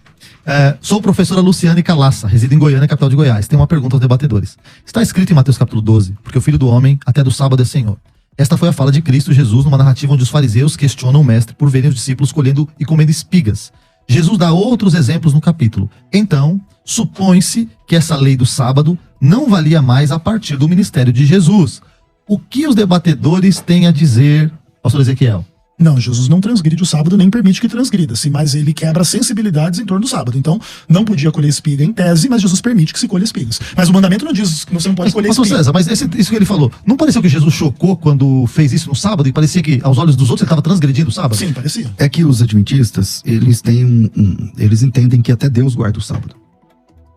Sou professora Luciane Calassa, resido em Goiânia, capital de Goiás. Tem uma pergunta aos debatedores. Está escrito em Mateus capítulo 12, porque o filho do homem até do sábado é Senhor. Esta foi a fala de Cristo Jesus numa narrativa onde os fariseus questionam o mestre por verem os discípulos colhendo e comendo espigas. Jesus dá outros exemplos no capítulo. Então, supõe-se que essa lei do sábado não valia mais a partir do ministério de Jesus. O que os debatedores têm a dizer, pastor Ezequiel? Não, Jesus não transgride o sábado, nem permite que transgrida-se, mas ele quebra sensibilidades em torno do sábado. Então, não podia colher espiga em tese, mas Jesus permite que se colha espigas. Mas o mandamento não diz que você não pode colher Pastor espiga. César, mas isso que ele falou, não pareceu que Jesus chocou quando fez isso no sábado e parecia que aos olhos dos outros ele estava transgredindo o sábado? Sim, parecia. É que os adventistas, eles têm eles entendem que até Deus guarda o sábado.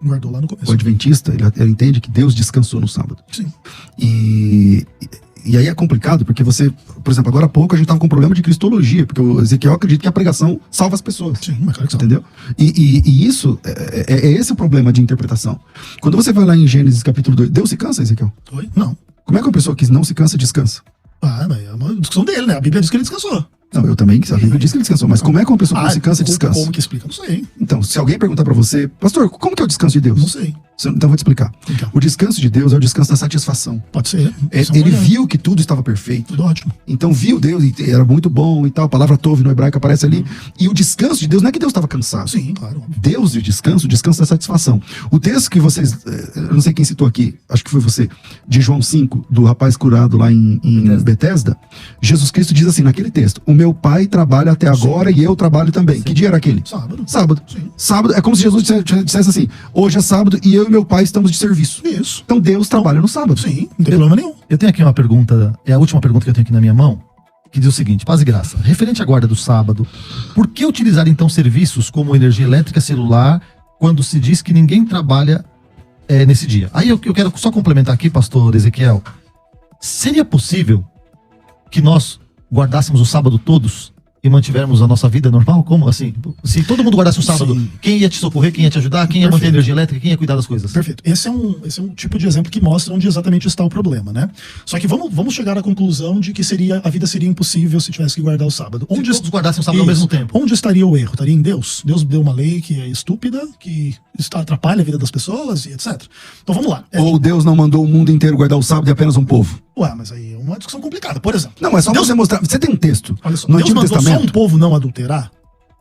Guardou lá no começo. O adventista, ele entende que Deus descansou no sábado. Sim. E aí é complicado, porque você, por exemplo, agora há pouco a gente estava com um problema de cristologia, porque o Ezequiel acredita que a pregação salva as pessoas. Sim, mas claro que salva. Entendeu? E isso, é esse o problema de interpretação. Quando você vai lá em Gênesis capítulo 2, Deus se cansa, Ezequiel? Oi? Não. Como é que uma pessoa que não se cansa, descansa? Mas é uma discussão dele, né? A Bíblia diz que ele descansou. Não, eu também, a Bíblia diz que ele descansou, mas como é que uma pessoa que não se cansa, descansa? Como que explica? Não sei. Então, se alguém perguntar pra você, pastor, como que é o descanso de Deus? Não sei. Então, vou te explicar. Então. O descanso de Deus é o descanso da satisfação. Pode ser. Ele viu que tudo estava perfeito. Tudo ótimo. Então viu Deus e era muito bom e tal. A palavra tov no hebraico aparece ali. E o descanso de Deus não é que Deus estava cansado. Sim, claro. Deus e o descanso da satisfação. O texto que vocês, eu não sei quem citou aqui, acho que foi você, de João 5, do rapaz curado lá em Betesda, Jesus Cristo diz assim naquele texto: o meu pai trabalha até agora e eu trabalho também. Que dia era aquele? Sábado. Sábado. Sim. Sábado é como se Jesus dissesse assim: hoje é sábado e eu e meu pai estamos de serviço. Isso. Então Deus trabalha no sábado. Sim, não tem problema nenhum. Eu tenho aqui uma pergunta, é a última pergunta que eu tenho aqui na minha mão, que diz o seguinte: paz e graça, referente à guarda do sábado, por que utilizar então serviços como energia elétrica celular quando se diz que ninguém trabalha nesse dia? Aí eu quero só complementar aqui, pastor Ezequiel. Seria possível que nós guardássemos o sábado todos e mantivermos a nossa vida normal? Como assim? Se todo mundo guardasse o sábado, Sim. quem ia te socorrer, quem ia te ajudar, quem ia manter a Perfeito. energia elétrica, quem ia cuidar das coisas? Perfeito. Esse é um tipo de exemplo que mostra onde exatamente está o problema, né? Só que vamos chegar à conclusão de que a vida seria impossível se tivesse que guardar o sábado. Se todos guardassem o sábado ao Isso. mesmo tempo. Onde estaria o erro? Estaria em Deus? Deus deu uma lei que é estúpida, que atrapalha a vida das pessoas e etc. Então vamos lá. Ou Deus não mandou o mundo inteiro guardar o sábado e apenas um povo? Ué, mas aí é uma discussão complicada. Por exemplo, Não, é só Deus, você mostrar. Você tem um texto olha só, no Deus Antigo mandou Testamento. só um povo não adulterar,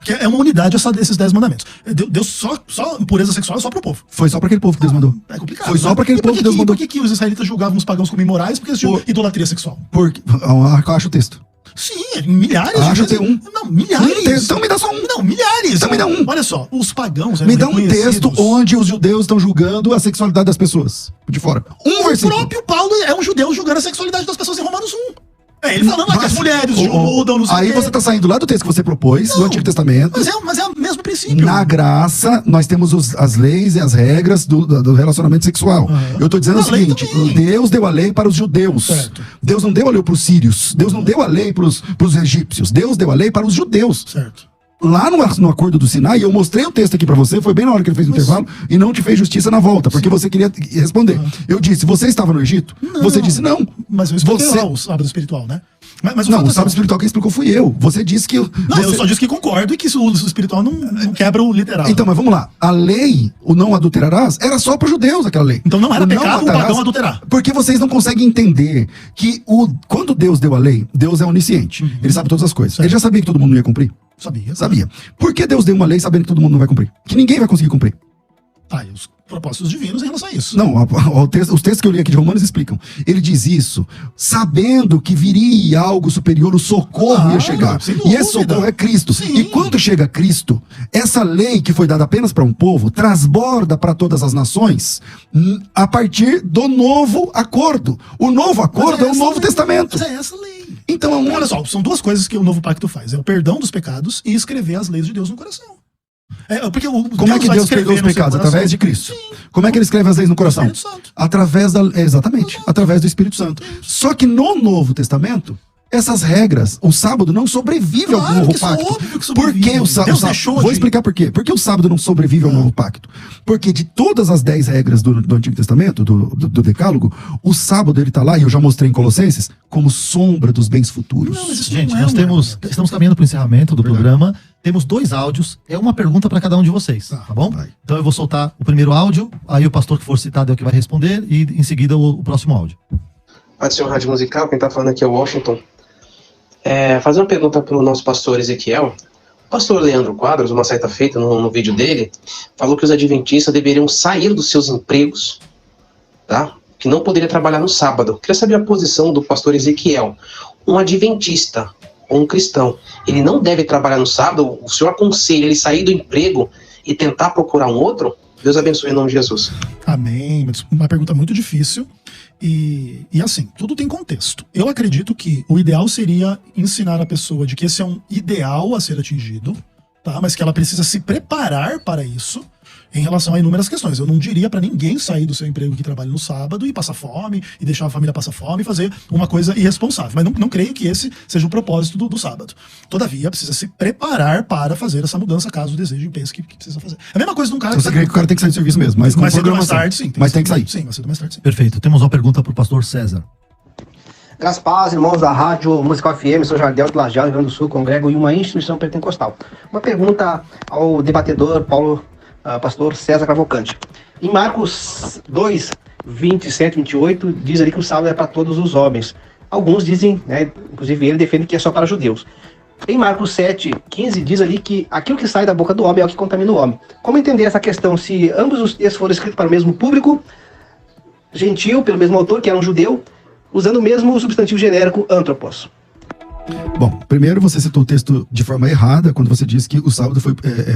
que é uma unidade essa desses 10 mandamentos. Deus só pureza sexual é só pro povo. Foi só para aquele povo que Deus mandou. É complicado. Foi só né? para aquele E por povo que Deus mandou. Por que os israelitas julgavam os pagãos como imorais? Porque eles tinham idolatria sexual. Porque, acha o texto. Sim, milhares. Acha de vezes. tem um. Não, milhares. Então me dá só um. Não, milhares. Então me dá um. Olha só, os pagãos Me dá um reconhecidos. texto onde os judeus estão julgando a sexualidade das pessoas. De fora. Um O versículo. próprio Paulo é um judeu julgando a sexualidade das pessoas em Romanos 1. É ele falando lá que as mulheres mudam, não sei Aí o quê. você tá saindo lá do texto que você propôs, do Não, Antigo Testamento. Mas é o mesmo princípio. Na graça, nós temos as leis e as regras do relacionamento sexual. Eu tô dizendo o Na lei seguinte: também. Deus deu a lei para os judeus. Certo. Deus não deu a lei para os sírios. Deus não deu a lei para os egípcios. Deus deu a lei para os judeus. Certo. Lá no Acordo do Sinai, eu mostrei o texto aqui pra você, foi bem na hora que ele fez o intervalo, e não te fez justiça na volta, porque você queria responder. Eu disse, você estava no Egito? Você disse, não. Mas eu expliquei Você- lá o sábado espiritual, né? Mas Não, fato o é sábado assim, espiritual quem explicou fui eu. Você disse que... Não, você... eu só disse que concordo e que o uso espiritual não quebra o literal. Então, mas vamos lá. A lei, o não adulterarás, era só para os judeus aquela lei. Então não era O pecado o matarás, pagão adulterar. Porque vocês não conseguem entender que quando Deus deu a lei, Deus é onisciente. Ele sabe todas as coisas. Ele já sabia que todo mundo não ia cumprir? Sabia. Sabia. Por que Deus deu uma lei sabendo que todo mundo não vai cumprir? Que ninguém vai conseguir cumprir. E os propósitos divinos em relação a isso. Não, os textos que eu li aqui de Romanos explicam. Ele diz isso sabendo que viria algo superior, o socorro ia chegar. sem E dúvida. esse socorro é Cristo. Sim. E quando chega Cristo, essa lei que foi dada apenas para um povo, transborda para todas as nações a partir do novo acordo. O novo acordo é o essa Novo lei. Testamento. Mas é essa lei. Então é um... Olha só, são duas coisas que o novo pacto faz. É o perdão dos pecados e escrever as leis de Deus no coração. Porque Como é que vai Deus escrever perdoa os no seu pecados? coração. Através de Cristo. Sim. Como é que ele escreve as leis no coração? Espírito Santo. Através da... Exatamente. Através do Espírito Santo. Só que no Novo Testamento, essas regras, o sábado não sobrevive ao Claro novo que isso é pacto. óbvio que Por sobrevive. que o Deus sábado... deixou Vou de- explicar por quê. Por que o sábado não sobrevive ao novo pacto? Porque de todas as 10 regras do Antigo Testamento, do Decálogo, o sábado ele tá lá, e eu já mostrei em Colossenses, como sombra dos bens futuros. Não, mas isso Gente, não é nós uma- estamos caminhando para o encerramento do programa. Temos 2 áudios. É uma pergunta para cada um de vocês, tá bom? vai. Então eu vou soltar o primeiro áudio, aí o pastor que for citado é o que vai responder, e em seguida o próximo áudio. Pai do Senhor Rádio Musical, quem tá falando aqui é o Washington. Fazer uma pergunta para o nosso pastor Ezequiel. O pastor Leandro Quadros, uma certa feita no vídeo dele, falou que os adventistas deveriam sair dos seus empregos, tá? Que não poderia trabalhar no sábado. Queria saber a posição do pastor Ezequiel. Um adventista ou um cristão, ele não deve trabalhar no sábado? O senhor aconselha ele sair do emprego e tentar procurar um outro? Deus abençoe em nome de Jesus. Amém. Mas uma pergunta muito difícil. E assim, tudo tem contexto. Eu acredito que o ideal seria ensinar a pessoa de que esse é um ideal a ser atingido, tá? Mas que ela precisa se preparar para isso em relação a inúmeras questões. Eu não diria para ninguém sair do seu emprego que trabalha no sábado e passar fome, e deixar a família passar fome e fazer uma coisa irresponsável. Mas não creio que esse seja o propósito do sábado. Todavia, precisa se preparar para fazer essa mudança, caso deseje e pense que precisa fazer. É a mesma coisa de um cara Então você crê que o cara tem que sair do serviço mesmo, mas com mais cedo ou mais programação. tarde, sim. Mas tem que sair. Sim, mais cedo ou mais tarde, sim. Perfeito. Temos uma pergunta para o pastor César. Graças a paz, irmãos da Rádio Musical FM, sou Jardel de Lajeado, Rio Grande do Sul, congrego em uma instituição pentecostal. Uma pergunta ao debatedor pastor César Cavalcante. Em Marcos 2, 27, 28, diz ali que o sábado é para todos os homens. Alguns dizem, né, inclusive ele defende que é só para judeus. Em Marcos 7, 15, diz ali que aquilo que sai da boca do homem é o que contamina o homem. Como entender essa questão? Se ambos os textos foram escritos para o mesmo público, gentil, pelo mesmo autor, que era um judeu, usando o mesmo substantivo genérico antropos. Bom, primeiro você citou o texto de forma errada quando você disse que o sábado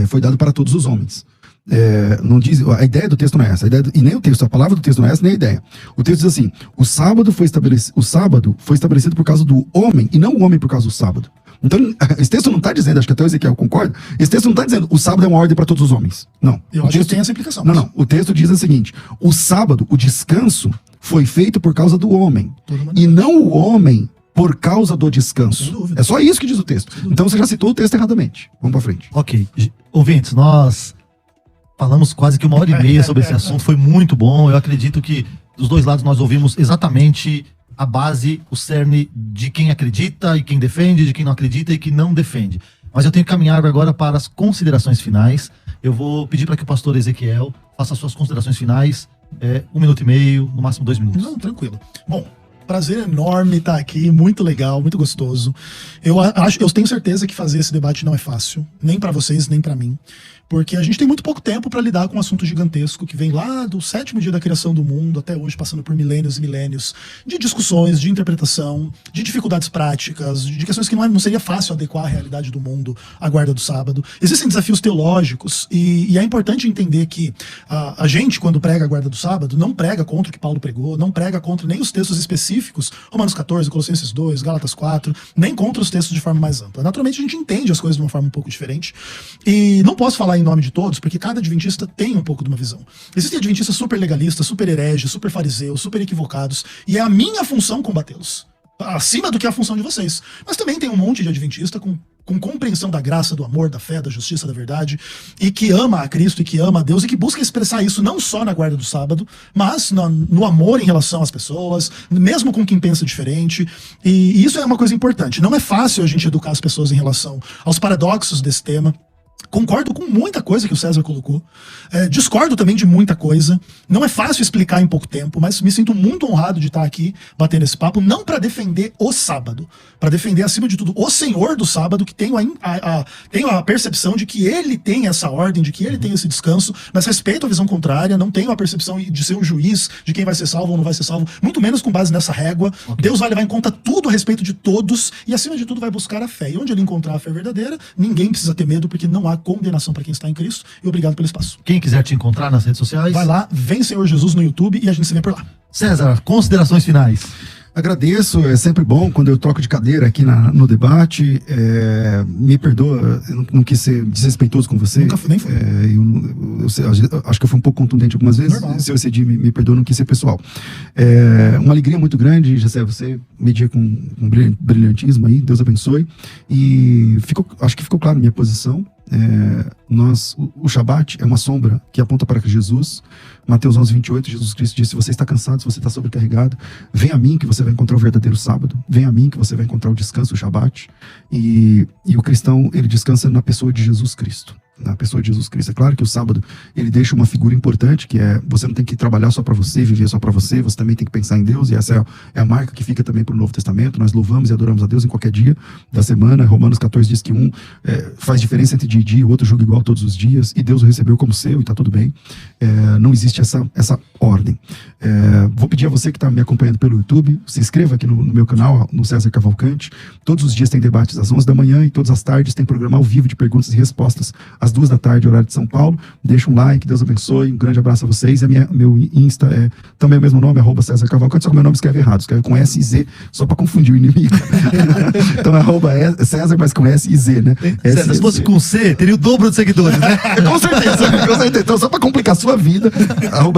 foi dado para todos os homens. Não diz, a ideia do texto não é essa, e nem o texto, a palavra do texto não é essa, nem a ideia. O texto diz assim: o sábado foi estabelecido por causa do homem, e não o homem por causa do sábado. Então, esse texto não está dizendo, acho que até o Ezequiel concorda, esse texto não está dizendo o sábado é uma ordem para todos os homens. Não. Eu acho que tem essa implicação. Não. O texto diz o seguinte: o sábado, o descanso, foi feito por causa do homem. E não o homem por causa do descanso. É só isso que diz o texto. Então você já citou o texto erradamente. Vamos pra frente. Ok. Ouvintes, nós falamos quase que 1h30 sobre esse assunto. Foi muito bom. Eu acredito que dos dois lados nós ouvimos exatamente a base, o cerne de quem acredita e quem defende, de quem não acredita e quem não defende. Mas eu tenho que caminhar agora para as considerações finais. Eu vou pedir para que o pastor Ezequiel faça as suas considerações finais. 1 minuto e meio, no máximo 2 minutos. Não, tranquilo. Bom, prazer enorme estar aqui, muito legal, muito gostoso. Eu tenho certeza que fazer esse debate não é fácil, nem para vocês, nem para mim, porque a gente tem muito pouco tempo para lidar com um assunto gigantesco que vem lá do 7º dia da criação do mundo até hoje, passando por milênios e milênios de discussões, de interpretação, de dificuldades práticas, de questões que não seria fácil adequar à realidade do mundo à guarda do sábado. Existem desafios teológicos e é importante entender que a gente, quando prega a guarda do sábado, não prega contra o que Paulo pregou, não prega contra nem os textos específicos, Romanos 14, Colossenses 2, Gálatas 4, nem contra os textos de forma mais ampla. Naturalmente a gente entende as coisas de uma forma um pouco diferente e não posso falar em nome de todos, porque cada adventista tem um pouco de uma visão. Existem adventistas super legalistas, super hereges, super fariseus, super equivocados, e é a minha função combatê-los, acima do que a função de vocês. Mas também tem um monte de adventista com compreensão da graça, do amor, da fé, da justiça, da verdade, e que ama a Cristo e que ama a Deus e que busca expressar isso não só na guarda do sábado, mas no amor em relação às pessoas, mesmo com quem pensa diferente. E isso é uma coisa importante. Não é fácil a gente educar as pessoas em relação aos paradoxos desse tema. Concordo com muita coisa que o César colocou. Discordo também de muita coisa. Não é fácil explicar em pouco tempo, mas me sinto muito honrado de estar aqui batendo esse papo, não para defender o sábado, para defender, acima de tudo, o Senhor do sábado, que tenho a percepção de que ele tem essa ordem, de que ele tem esse descanso, mas respeito a visão contrária, não tenho a percepção de ser um juiz de quem vai ser salvo ou não vai ser salvo, muito menos com base nessa régua. Okay. Deus vai levar em conta tudo a respeito de todos e, acima de tudo, vai buscar a fé. E onde ele encontrar a fé verdadeira, ninguém precisa ter medo, porque não há condenação para quem está em Cristo. E obrigado pelo espaço. Quem quiser te encontrar nas redes sociais, vai lá, vem Senhor Jesus no YouTube e a gente se vê por lá. César, considerações finais. Agradeço, é sempre bom quando eu troco de cadeira aqui no debate. Me perdoa, eu não quis ser desrespeitoso com você. Nunca fui, nem foi. Acho que eu fui um pouco contundente algumas vezes. Normal. Se eu excedi, me perdoa, não quis ser pessoal. Uma alegria muito grande, José, você media com um brilhantismo aí, Deus abençoe. E acho que ficou claro a minha posição. O Shabat é uma sombra que aponta para Jesus. Mateus 11:28, Jesus Cristo disse: se você está cansado, se você está sobrecarregado, vem a mim que você vai encontrar o verdadeiro sábado, vem a mim que você vai encontrar o descanso, o Shabat. E o cristão, ele descansa na pessoa de Jesus Cristo. Na pessoa de Jesus Cristo. É claro que o sábado ele deixa uma figura importante, que é: você não tem que trabalhar só para você, viver só para você, você também tem que pensar em Deus, e essa é a marca que fica também para o Novo Testamento. Nós louvamos e adoramos a Deus em qualquer dia da semana. Romanos 14 diz que faz diferença entre dia e dia, o outro julga igual todos os dias, e Deus o recebeu como seu e está tudo bem. Não existe essa ordem. Vou pedir a você que está me acompanhando pelo YouTube, se inscreva aqui no meu canal, no César Cavalcante. Todos os dias tem debates às 11 da manhã e todas as tardes tem programa ao vivo de perguntas e respostas às 2 da tarde, horário de São Paulo. Deixa um like, Deus abençoe, um grande abraço a vocês. Meu Insta é também o mesmo nome, @César Cavalcante, só que meu nome escreve errado, escreve com S e Z, só para confundir o inimigo. Então César, mas com S e Z, né? César, se fosse com C, teria o dobro de seguidores, né? Com certeza. Então, só para complicar a sua vida,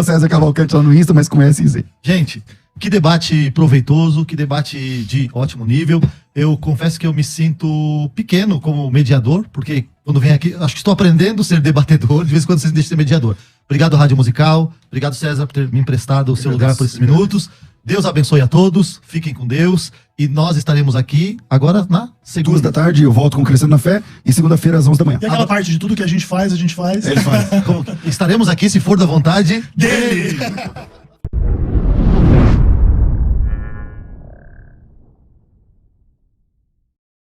@César Cavalcante lá no Insta, mas com S e Z. Gente, que debate proveitoso, que debate de ótimo nível. Eu confesso que eu me sinto pequeno como mediador, porque quando venho aqui, acho que estou aprendendo a ser debatedor, de vez em quando vocês deixam de ser mediador. Obrigado, Rádio Musical. Obrigado, César, por ter me emprestado o seu lugar por esses minutos. Deus abençoe a todos, fiquem com Deus, e nós estaremos aqui agora na segunda. 2 da tarde, eu volto com Crescendo na Fé, e segunda-feira às 11 da manhã. E aquela parte de tudo que a gente faz. Ele faz. Estaremos aqui, se for da vontade dele.